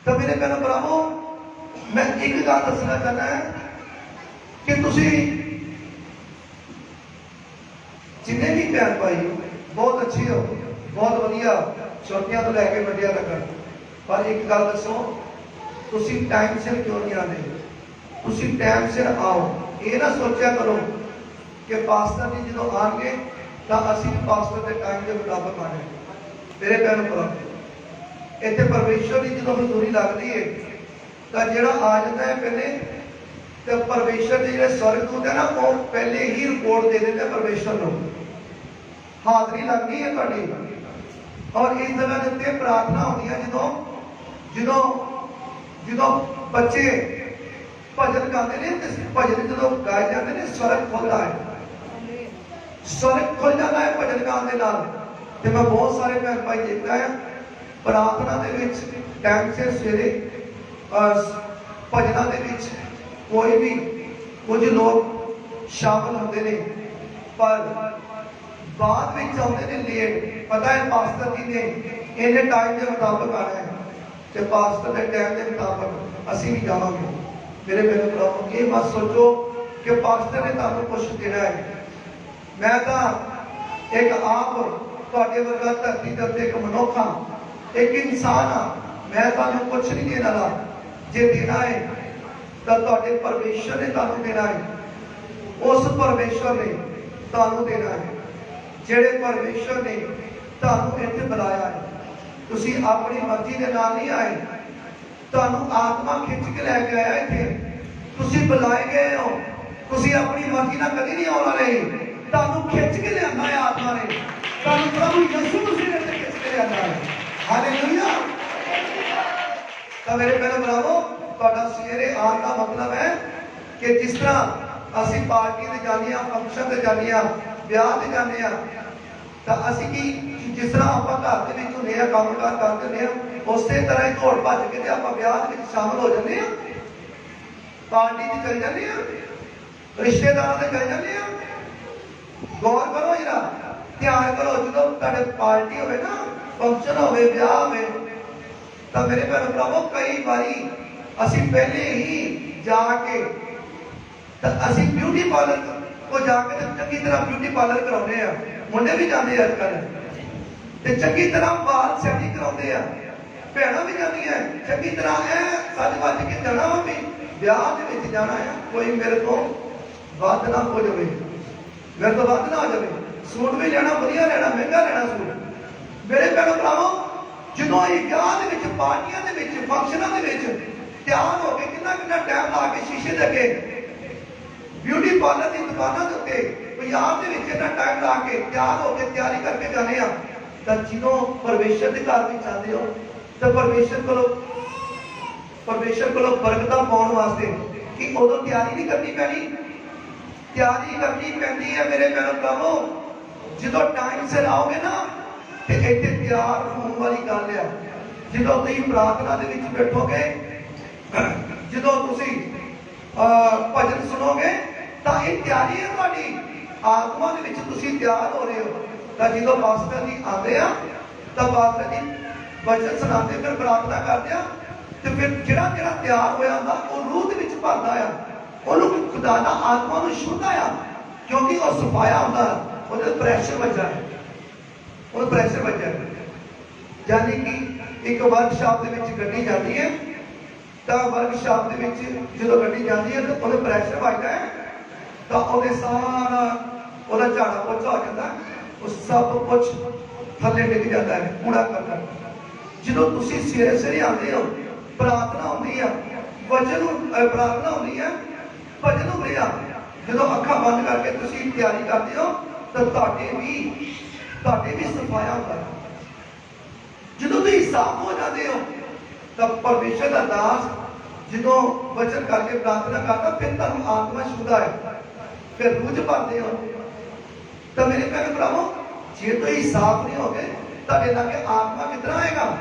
ਤਾਂ ਮੇਰੇ ਭੈਣੋ ਭਰਾਵੋ, ਮੈਂ ਇੱਕ ਗੱਲ ਦੱਸਣਾ ਚਾਹੁੰਦਾ ਹਾਂ कि तुसी जिन्ने भी भैन भाई हो बहुत अच्छे हो, बहुत वधिया, छोटियां तो लैके वड्डियां तक, पर एक गल दसो, तुसी टाइम सिर क्यों नहीं आते? तुसी टाइम सिर आओ। ये ना सोचा करो कि पास्टर जी जो आएंगे तो असी पास्टर के टाइम के मुताबिक आने। मेरे भैन भरा इतने परमेश्वर की जो हजूरी लगती है तो जोड़ा आ जाता है पहले तो परमेश्वर के जो स्वर्गदूत है ना वो पहले ही रिपोर्ट दे देते परमेश्वर को, हाजरी लगनी है थोड़ी। और इस जगह के उत्ते प्रार्थना होती है जो जो बच्चे भजन गाते हैं, भजन जो गाए जाते हैं स्वर्ग खुलता है, स्वर्ग खुल जाता है भजन गाने के नाल। ते मैं बहुत सारे भैन भाई देखता है प्रार्थना के विच टाइम से सवेरे भजना के विच कोई भी कुछ लोग शामिल होते हैं, पर बाद में आते हैं लेट। पता है पास्टर जी ने इन्हें टाइम के मुताबिक आना है, तो पास्टर के टाइम के मुताबिक असी भी जावांगे। मेरे बहनों भरावों, ये मत सोचो कि पास्टर ने तुहानू कुछ देना है। मैं तो एक आप तुहाडे वर्गा धरती दे उत्ते एक मनुख हाँ, एक इंसान हाँ, मैं तुहानू कुछ नहीं देने वाला। जे देना है तो तुहाडे परमेश्वर ने तुहानू देना है, उस परमेश्वर ने तुहानू देना है जेड़े परमेश्वर ने तुहानू इत्थे बुलाया है। तुसी अपनी मर्जी के नाल नहीं आए, तुहानू आत्मा खिंच के लैके आया इत्थे। तुसी बुलाए गए हो, तुसी अपनी मर्जी नाल कदी नहीं आउणा नहीं, तुहानू खिंच के लिआंदा है आत्मा ने, तुहानू प्रभु यीशु मसीह ने खिंच के लिआंदा है। हालेलुया। तो मेरे बहनों भरावो, ਤੁਹਾਡਾ ਸਵੇਰੇ ਆਉਣ ਦਾ ਮਤਲਬ ਹੈ ਕਿ ਜਿਸ ਤਰ੍ਹਾਂ ਅਸੀਂ ਪਾਰਟੀ ਤੇ ਜਾਂਦੇ ਆ, ਫੰਕਸ਼ਨ ਤੇ ਜਾਂਦੇ ਆ, ਵਿਆਹ ਤੇ ਜਾਂਦੇ ਆ, ਤਾਂ ਅਸੀਂ ਕੀ ਜਿਸ ਤਰ੍ਹਾਂ ਆਪਾਂ ਘਰ ਦੇ ਵਿੱਚ ਹੁੰਦੇ ਆ, ਕੰਮਕਾਰ ਕਰਦੇ ਹੁੰਦੇ ਆ, ਉਸੇ ਤਰ੍ਹਾਂ ਹੀ ਦੌੜ ਭੱਜ ਕੇ ਤੇ ਆਪਾਂ ਵਿਆਹ ਦੇ ਵਿੱਚ ਸ਼ਾਮਲ ਹੋ ਜਾਂਦੇ ਆ, ਪਾਰਟੀ ਤੇ ਚਲੇ ਜਾਂਦੇ ਆ, ਰਿਸ਼ਤੇਦਾਰਾਂ ਦੇ ਚਲੇ ਜਾਂਦੇ ਆ। ਗੌਰ ਕਰੋ ਜਰਾ, ਧਿਆਨ ਕਰੋ, ਜਦੋਂ ਤੁਹਾਡੇ ਪਾਰਟੀ ਹੋਵੇ ਨਾ, ਫੰਕਸ਼ਨ ਹੋਵੇ, ਵਿਆਹ ਹੋਵੇ, ਤਾਂ ਮੇਰੇ ਭੈਣ ਭਰਾਵੋ ਕਈ ਵਾਰੀ ਅਸੀਂ ਪਹਿਲੇ ਹੀ जाके असी ब्यूटी पार्लर को जाके चंगी तरह ब्यूटी पार्लर कराने मुंडे भी जाते अजकल चंगी तरह बाल सैटी कराते भैन भी जाती चंगी तरह सज बज के जाना वा भी ब्याह जाना है कोई मेरे को वध ना हो जाए मेरे तो वध ना हो जाए सूट भी लेना वधिया लेना महंगा लेना सूट मेरे भैन भरावो जो ब्याह पार्टियां फंक्शनों के तैयार हो गए कितना टाइम ला के शीशे दे अगे ब्यूटी पार्लर की दुकानों के उत्ते पंजाब के इतना टाइम ला के तैयार हो के तैयारी करके जाने तो जो परमेश्वर के घर में जाते हो तो परमेश्वर को बरकत पाने वास्ते कि उदों तैयारी नहीं करनी पैनी तैयारी करनी पैंदी है मेरे भैनों भरावो जो टाइम सिर आओगे ना तो इतने तैयार होने वाली गल है जो तुम प्रार्थना के बैठोगे जो तुम भजन सुनोगे तो यह तैयारी है तुम्हारी आत्मा के तैयार हो रहे हो तो जो पास्टर जी आते हैं तो पास्टर जी भजन सुनाते फिर प्रार्थना करते हैं तो फिर जो तैयार होया वो रूह के भरता है ਉਹਨੂੰ ਖੁਦਾ ਦਾ ਆਤਮਾ ਨੂੰ ਛੂਹਦਾ ਆ, ਕਿਉਂਕਿ ਉਹ ਸਫਾਇਆ ਹੁੰਦਾ, ਉਹਦੇ ਪ੍ਰੈਸ਼ਰ ਵੱਜਾ ਹੈ, ਉਹ ਪ੍ਰੈਸ਼ਰ ਵੱਜਾ ਹੈ। ਯਾਨੀ ਕਿ ਇੱਕ ਵਰਕਸ਼ਾਪ ਦੇ ਵਿੱਚ ਗੱਡੀ ਜਾਂਦੀ ਹੈ, ਤਾਂ ਵਰਕਸ਼ਾਪ ਦੇ ਵਿੱਚ ਜਦੋਂ ਗੱਡੀ ਜਾਂਦੀ ਹੈ ਤਾਂ ਉਹਦੇ ਪ੍ਰੈਸ਼ਰ ਵੱਜਦਾ ਹੈ, ਤਾਂ ਉਹਦੇ ਸਾਰਾ ਉਹਦਾ ਝਾੜਾ ਪੋਚਾ ਹੋ ਜਾਂਦਾ, ਉਹ ਸਭ ਕੁਝ ਥੱਲੇ ਡਿੱਗ ਜਾਂਦਾ ਹੈ, ਕੂੜਾ ਕਰਦਾ। ਜਦੋਂ ਤੁਸੀਂ ਸਵੇਰੇ ਸਵੇਰੇ ਆਉਂਦੇ ਹੋ, ਪ੍ਰਾਰਥਨਾ ਹੁੰਦੀ ਆ, ਵਚਨ ਪ੍ਰਾਰਥਨਾ ਹੁੰਦੀ ਹੈ, ਭਜਨ ਹੁੰਦੇ ਆ, ਜਦੋਂ ਅੱਖਾਂ ਬੰਦ ਕਰਕੇ ਤੁਸੀਂ ਤਿਆਰੀ ਕਰਦੇ ਹੋ ਤਾਂ ਤੁਹਾਡੇ ਵੀ ਸਫਾਇਆ ਹੁੰਦਾ ਹੈ। ਜਦੋਂ ਤੁਸੀਂ ਸਾਫ਼ ਹੋ ਜਾਂਦੇ ਹੋ ਤਾਂ ਪਰਮੇਸ਼ਰ ਦਾ ਦਾਸ ਜਦੋਂ ਵਚਨ ਕਰਕੇ ਪ੍ਰਾਰਥਨਾ ਕਰਦਾ, ਫਿਰ ਤੁਹਾਨੂੰ ਆਤਮਾ ਛੂਹਦਾ ਹੈ, ਫਿਰ ਰੂਹ ਚ ਭਰਦੇ ਹੋ। ਤਾਂ ਮੇਰੇ ਭੈਣ ਭਰਾਵੋ, ਜੇ ਤੁਸੀਂ ਸਾਫ਼ ਨਹੀਂ ਹੋਗੇ, ਤੁਹਾਡੇ ਲਾਗੇ ਆਤਮਾ ਕਿੱਦਾਂ ਆਏਗਾ?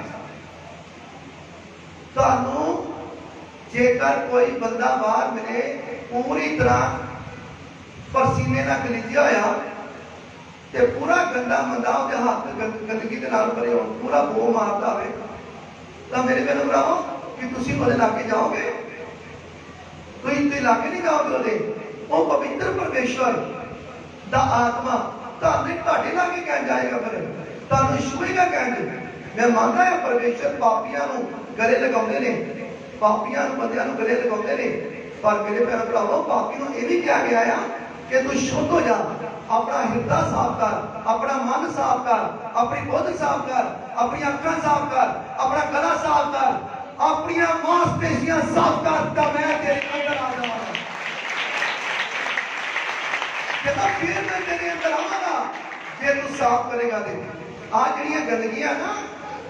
ਤੁਹਾਨੂੰ ਜੇਕਰ ਕੋਈ ਬੰਦਾ ਬਾਹਰ ਮਿਲੇ ਪੂਰੀ ਤਰ੍ਹਾਂ ਪਸੀਨੇ ਨਾਲ ਗਲੀਜਿਆ ਹੋਇਆ ਤੇ ਪੂਰਾ ਗੰਦਾ ਮੰਦਾ, ਉਹਦੇ ਹੱਥ ਗੰਦਗੀ ਦੇ ਨਾਲ ਭਰੇ ਹੋਣ, ਪੂਰਾ ਬੋ ਮਾਰਦਾ ਹੋਵੇ, ਤਾਂ ਮੇਰੇ ਭੈਣ ਭਰਾਵੋ, ਕਿ ਤੁਸੀਂ ਉਹਦੇ ਲਾਗੇ ਜਾਓਗੇ? ਤੁਸੀਂ ਲਾਗੇ ਨਹੀਂ ਜਾਓਗੇ ਉਹਦੇ। ਉਹ ਪਵਿੱਤਰ ਪਰਮੇਸ਼ਵਰ ਦਾ ਆਤਮਾ ਤੁਹਾਡੇ ਲਾਗੇ ਕਹਿ ਜਾਏਗਾ, ਫਿਰ ਤੁਹਾਨੂੰ ਛੂਹੇਗਾ ਕਹਿੰਦੇ। ਮੈਂ ਮੰਨਦਾ ਹਾਂ ਪਰਮੇਸ਼ਰ ਪਾਪੀਆਂ ਨੂੰ ਗਲੇ ਲਗਾਉਂਦੇ ਨੇ, ਪਾਪੀਆਂ ਨੂੰ ਬੰਦਿਆਂ ਨੂੰ ਗਲੇ ਲਗਾਉਂਦੇ ਨੇ, ਪਰ ਮੇਰੇ ਭੈਣ ਭਰਾਵੋ, ਪਾਪੀ ਨੂੰ ਇਹ ਵੀ ਕਿਹਾ ਗਿਆ ਆ ਕਿ ਤੂੰ ਸ਼ੁੱਧ ਹੋ ਜਾ, ਆਪਣਾ ਹਿਰਦਾ ਸਾਫ਼ ਕਰ, ਆਪਣਾ ਮਨ ਸਾਫ਼ ਕਰ, ਆਪਣੀ ਬੁੱਧ ਸਾਫ਼ ਕਰ, ਆਪਣੀਆਂ ਅੱਖਾਂ ਸਾਫ਼ ਕਰ, ਆਪਣਾ ਗਲਾ ਸਾਫ਼ ਕਰ, ਆਪਣੀਆਂ ਮਾਸਪੇਸ਼ੀਆਂ ਸਾਫ਼ ਕਰ, ਤਾਂ ਮੈਂ ਤੇਰੇ ਅੰਦਰ ਆ ਜਾਵਾਂਗਾ। ਜਦੋਂ ਫਿਰ ਮੈਂ ਤੇਰੇ ਅੰਦਰ ਆਵਾਂਗਾ ਜੇ ਤੂੰ ਸਾਫ਼ ਕਰੇਗਾ। ਤੇ ਆ ਜਿਹੜੀਆਂ ਗੰਦਗੀਆਂ ਨਾ,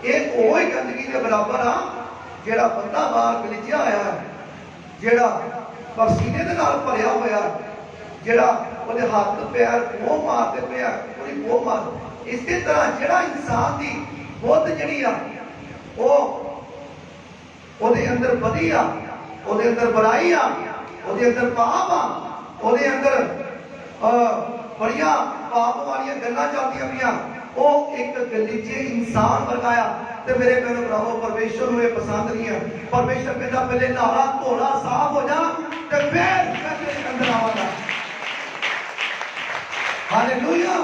ਇਹ ਉਹ ਹੀ ਗੰਦਗੀ ਦੇ ਬਰਾਬਰ ਆ ਜਿਹੜਾ ਬੰਦਾ ਬਾਹਰ ਗਲੀਜਿਆ ਹੋਇਆ ਹੈ, ਜਿਹੜਾ ਪਸੀਨੇ ਦੇ ਨਾਲ ਭਰਿਆ ਹੋਇਆ, ਜਿਹੜਾ ਉਹਦੇ ਹੱਥ ਪੈਰ ਬੋਹ ਮਾਰਦੇ ਪਿਆ, ਉਹਦੀ ਬੋਹ ਮਾਰ। ਇਸੇ ਤਰ੍ਹਾਂ ਜਿਹੜਾ ਇਨਸਾਨ ਦੀ ਬੁੱਧ ਜਿਹੜੀ ਆ, ਉਹਦੇ ਅੰਦਰ ਬਦੀ ਆ, ਉਹਦੇ ਅੰਦਰ ਬੁਰਾਈ ਆ, ਉਹਦੇ ਅੰਦਰ ਪਾਪ ਆ, ਉਹਦੇ ਅੰਦਰ ਬੜੀਆਂ ਪਾਪ ਵਾਲੀਆਂ ਗੱਲਾਂ ਚੱਲਦੀਆਂ ਪਈਆਂ, ਉਹ ਇੱਕ ਗਲੀਜੇ ਇਨਸਾਨ ਵਰਗਾ ਆ। ਤੇ ਮੇਰੇ ਭੈਣ ਭਰਾਵੋ, ਪਰਮੇਸ਼ਰ ਨੂੰ ਇਹ ਪਸੰਦ ਨਹੀਂ ਹੈ। ਪਰਮੇਸ਼ਰ ਕਹਿੰਦਾ ਪਹਿਲੇ ਨਹਾਲਾ ਧੋਲਾ ਸਾਫ਼ ਹੋ ਜਾ ਤੇ ਫਿਰ ਮੈਂ ਤੇਰੇ ਅੰਦਰ ਆਵਾਂਗਾ। ਹਾਲੇਲੂਇਆ।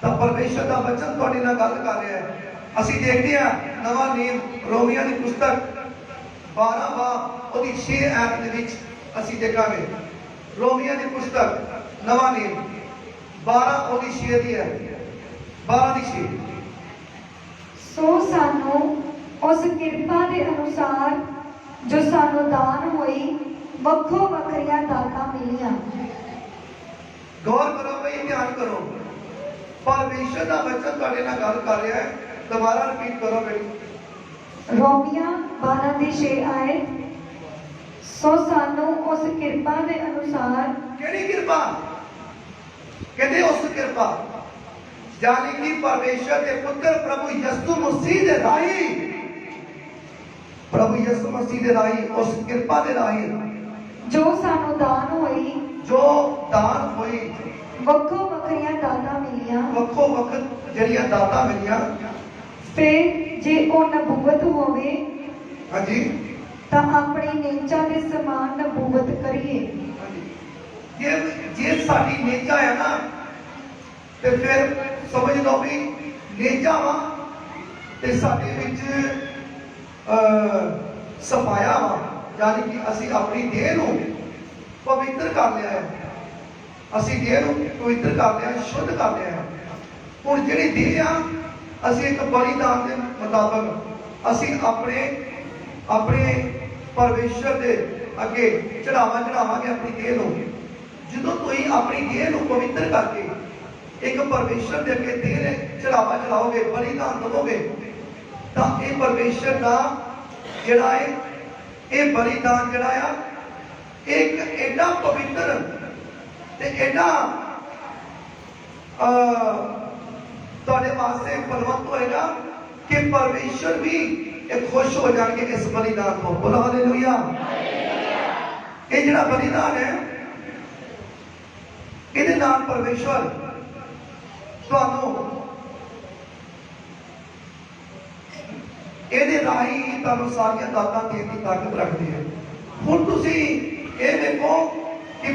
ਤਾਂ ਪਰਮੇਸ਼ਰ ਦਾ ਵਚਨ ਤੁਹਾਡੇ ਨਾਲ ਗੱਲ ਕਰ ਰਿਹਾ ਹੈ। ਅਸੀਂ ਦੇਖਦੇ ਹਾਂ ਨਵਾਂ ਨਿਯਮ ਰੋਮੀਆਂ ਦੀ ਪੁਸਤਕ 12 ਉਹਦੀ 6 ਐਤ ਦੇ ਵਿੱਚ ਅਸੀਂ ਦੇਖਾਂਗੇ। ਰੋਮੀਆਂ ਦੀ ਪੁਸਤਕ ਨਵਾਂ ਨਿਯਮ 12 ਉਹਦੀ 6 ਦੀ ਹੈ, 12 ਦੀ 6। ਸੋ ਸਾਨੂੰ ਉਸ ਕਿਰਪਾ ਦੇ ਅਨੁਸਾਰ ਜੋ ਸਾਨੂੰ ਦਾਨ ਹੋਈ ਵੱਖੋ ਵੱਖਰੀਆਂ ਦਾਤਾਂ ਮਿਲੀਆਂ। ਗੌਰ ਕਰੋ ਬਈ, ਧਿਆਨ ਕਰੋ। ਪਰਮੇਸ਼ਰ ਦਾ ਵਚਨ ਤੁਹਾਡੇ ਨਾਲ ਗੱਲ ਕਰ ਰਿਹਾ ਹੈ। ਦੁਬਾਰਾ ਰਿਪੀਟ ਕਰੋ ਬਈ। ਰੋਮੀਆਂ 12 ਦੀ 6 ਆਇਤ। ਸੋ ਸਾਨੂੰ ਉਸ ਕਿਰਪਾ ਦੇ ਅਨੁਸਾਰ। ਕਿਹੜੀ ਕਿਰਪਾ? ਕਹਿੰਦੇ ਉਸ ਕਿਰਪਾ, ਯਾਨੀ ਕਿ ਪਰਮੇਸ਼ਰ ਦੇ ਪੁੱਤਰ ਪ੍ਰਭੂ ਯਿਸੂ ਮਸੀਹ ਦੇ ਰਾਹੀਂ, ਪ੍ਰਭੂ ਯਿਸੂ ਮਸੀਹ ਦੇ ਰਾਹੀਂ, ਉਸ ਕਿਰਪਾ ਦੇ ਰਾਹੀਂ ਜੋ ਸਾਨੂੰ ਦਾਨ ਹੋਈ, ਜੋ ਦਾਨ ਹੋਈ, ਵੱਖੋ ਵੱਖਰੀਆਂ ਦਾਤਾਂ ਮਿਲੀਆਂ। ਵੱਖੋ ਵੱਖ ਜਿਹੜੀਆਂ ਦਾਤਾਂ ਮਿਲੀਆਂ। ਫਿਰ ਜੇ ਉਹ ਨਬੂਵਤ ਹੋਵੇ, ਹਾਂਜੀ, ਤਾਂ ਆਪਣੀ ਨੇਚਾ ਦੇ ਸਮਾਨ ਨਬੂਵਤ ਕਰੀਏ। ਜੇ ਸਾਡੀ ਨੇਚਾ ਹੈ ਨਾ, ਤੇ ਫਿਰ ਸਮਝ ਲਓ ਵੀ ਨੇਚਾ ਵਾ ਤੇ ਸਾਡੇ ਵਿੱਚ ਸਫਾਇਆ ਵਾ, ਯਾਨੀ ਕਿ ਅਸੀਂ ਆਪਣੀ ਦੇਹ ਨੂੰ ਪਵਿੱਤਰ ਕਰ ਲਿਆ ਹੈ, ਅਸੀਂ ਦੇਹ ਨੂੰ ਪਵਿੱਤਰ ਕਰ ਲਿਆ, ਸ਼ੁੱਧ ਕਰ ਲਿਆ ਹੈ। ਹੁਣ ਜਿਹੜੀ ਦੇਹ ਆ, ਅਸੀਂ ਇੱਕ ਬਲੀਦਾਨ ਦੇ ਮੁਤਾਬਕ ਅਸੀਂ ਆਪਣੇ ਪਰਮੇਸ਼ਰ ਦੇ ਅੱਗੇ ਚੜਾਵਾਂਗੇ ਆਪਣੀ ਦੇਹ ਨੂੰ। ਜਦੋਂ ਤੁਸੀਂ ਆਪਣੀ ਦੇਹ ਨੂੰ ਪਵਿੱਤਰ ਕਰਕੇ ਇੱਕ ਪਰਮੇਸ਼ਰ ਦੇ ਅੱਗੇ ਦੇਹ ਚੜਾਵਾ ਚੜਾਓਗੇ, ਬਲੀਦਾਨ ਦਵੋਗੇ, ਤਾਂ ਇਹ ਪਰਮੇਸ਼ਰ ਦਾ ਜਿਹੜਾ ਹੈ, ਇਹ ਬਲੀਦਾਨ ਜਿਹੜਾ ਆ, ਇੱਕ ਐਡਾ ਪਵਿੱਤਰ ਤੇ ਐਡਾ ਤੁਹਾਡੇ ਵਾਸਤੇ ਫਲਵੰਤ ਹੋਏਗਾ ਕਿ ਪਰਮੇਸ਼ਰ ਵੀ ਇਹ ਖੁਸ਼ ਹੋ ਜਾਣਗੇ ਇਸ ਬਲੀਦਾਨ ਤੋਂ। ਬੋਲੋ ਹਾਲੇਲੂਇਆ। ਇਹ ਜਿਹੜਾ ਬਲੀਦਾਨ ਹੈ, ਇਹਦੇ ਨਾਲ ਪਰਮੇਸ਼ਰ ਤੁਹਾਨੂੰ, ਇਹਦੇ ਰਾਹੀਂ ਤੁਹਾਨੂੰ ਸਾਰੀਆਂ ਦਾਤਾਂ ਦੇਣ ਦੀ ਤਾਕਤ ਰੱਖਦੇ ਹੈ। ਹੁਣ ਤੁਸੀਂ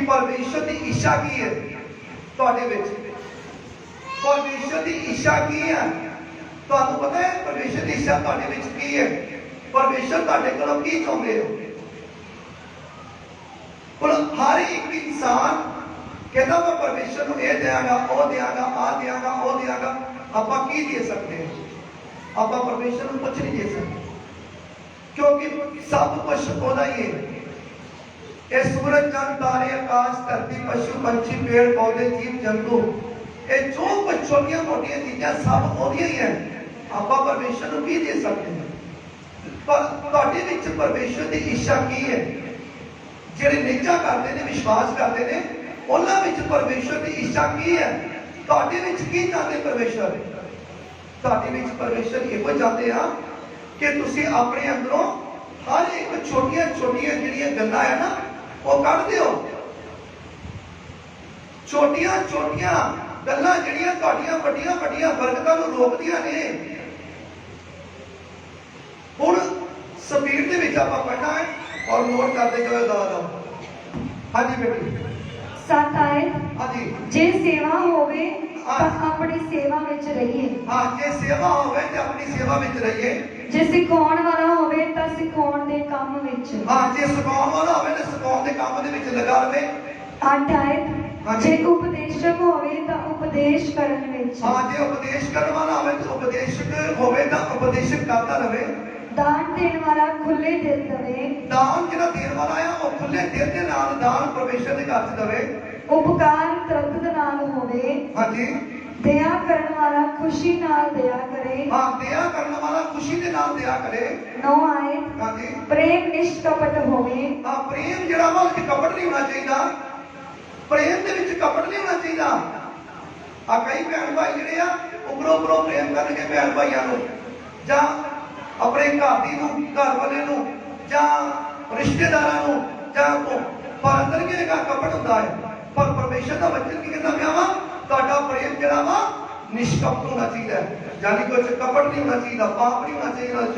परमेश्वर की इच्छा की है तुहाडे विच। परमेश्वर की इच्छा की है, तुहानू पता है परमेश्वर की इच्छा तुहाडे विच की है? परमेश्वर तुहाडे कोलों की चाहुंदे हो? हुण हर एक इंसान कहता मैं परमेश्वर को यह देंगा, वो देंगा, आ देंगा, वो देंगा। आप की दे सकते हैं? आप परमेश्वर को कुछ नहीं दे सकते, क्योंकि सब कुछ होना ही है। ये सूरज चंद तारे आकाश धरती पशु पंछी पेड़ पौधे जीव जंतु, ये जो कुछ छोटिया मोटिया चीज़ें सब होनी ही है। आप परमेश्वर को भी दे सकते हैं, पर तुहाडे विच परमेश्वर की इच्छा की है? जिहड़े निजा करते हैं, विश्वास करते हैं, उन्हां विच परमेश्वर की इच्छा की है? तुहाडे विच की चाहते परमेश्वर? तुहाडे विच परमेश्वर इहो चाहते हैं कि तुसीं अपने अंदरों हर एक छोटिया छोटिया जिहड़ियां गल्लां है ना वो कढ दिओ। छोटिया छोटिया गल्लां जिहड़ियां तुहाडीआं वड्डियां वड्डियां बरकतां नूं रोकदियां ने। हुण स्पीड दे विच आपां पढ़ना है और नोट करते जाओ दादा। हाँ जी बेटी। 7 आयत, हाँ जी। जे सेवा होवे तां अपनी सेवा विच रहिए। हाँ, जे सेवा होवे ते अपनी सेवा विच रहिए। जे सिखाउण वाला होवे तां सिखाउण दे काम विच। हाँ, जे सिखाउण वाला होवे ते सिखाउण दे काम दे विच लगा रहे। 8 आयत, जे उपदेशक होवे तां उपदेश करन विच। हाँ, जे उपदेश करन वाला होवे ते उपदेशक होवे तां उपदेशक करता रहे। दान देण वाला खुले दिल दवे। दान जिहड़ा देण वाला है वो खुले दिल दे नाल दान परमेश्वर दे घर च दवे। उपकार तरत नाल होवे। हाँ जी। दया करन वाला खुशी नाल दया करे। हाँ, दया करन वाला खुशी दे नाल दया करे। 9 आयत, हाँ जी। प्रेम निष्कपट होवे। हाँ, प्रेम जिहड़ा वा उस कपट नहीं होना चाहिए। प्रेम दे विच कपट नहीं होना चाहिए। आ कई भैन भाई जिहड़े आ उपरों उपरों प्रेम करनगे भैन भाइयों नूं जां अपने घर दी नूं, घर वाले नूं जां रिश्तेदारां नूं जां पर अंदर की एक कपट हुंदा है। पर परमेश्वर का वचन की कहता पिया वा तुहाडा प्रेम जिहड़ा वा निष्कपट होना चाहिए, यानी कि उस कपट नहीं होना चाहिए, पाप नहीं होना चाहिए उस।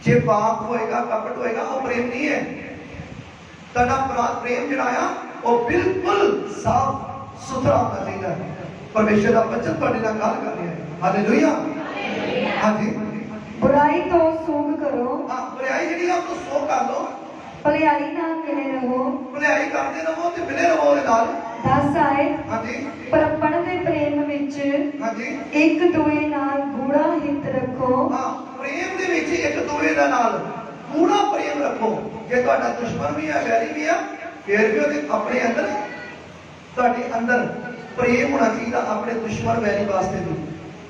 जे पाप होएगा, कपट होएगा, वो प्रेम नहीं है। तुहाडा प्रेम जिहड़ा आ वो बिल्कुल साफ सुथरा होना चाहिए। परमेश्वर का वचन तुहाडे नाल गल कर रहा है। हालेलुया। हाँ जी। बुराई तो सूग करो। हाँ, बुराई जिहड़ी आ तो सो कर लो। भलाई नाल मिले रहो। भलाई करते रहो ते मिले रहो ਉਹਦੇ ਨਾਲ। 10 आयत, हाँ जी। परपण दे प्रेम विच हाँ जी। एक दूए नाल गूढ़ा हित रखो। हाँ, प्रेम दे विच एक दूए दे नाल गूढ़ा प्रेम रखो। जे ਤੁਹਾਡਾ ਦੁਸ਼ਮਣ ਵੀ ਹੈ, ਵੈਰੀ ਵੀ ਆ, ਫਿਰ ਵੀ ਉਹਦੇ ਆਪਣੇ ਅੰਦਰ ਤੁਹਾਡੇ ਅੰਦਰ ਪ੍ਰੇਮ ਹੋਣਾ ਚਾਹੀਦਾ ਆਪਣੇ ਦੁਸ਼ਮਣ ਵੈਰੀ ਵਾਸਤੇ ਵੀ।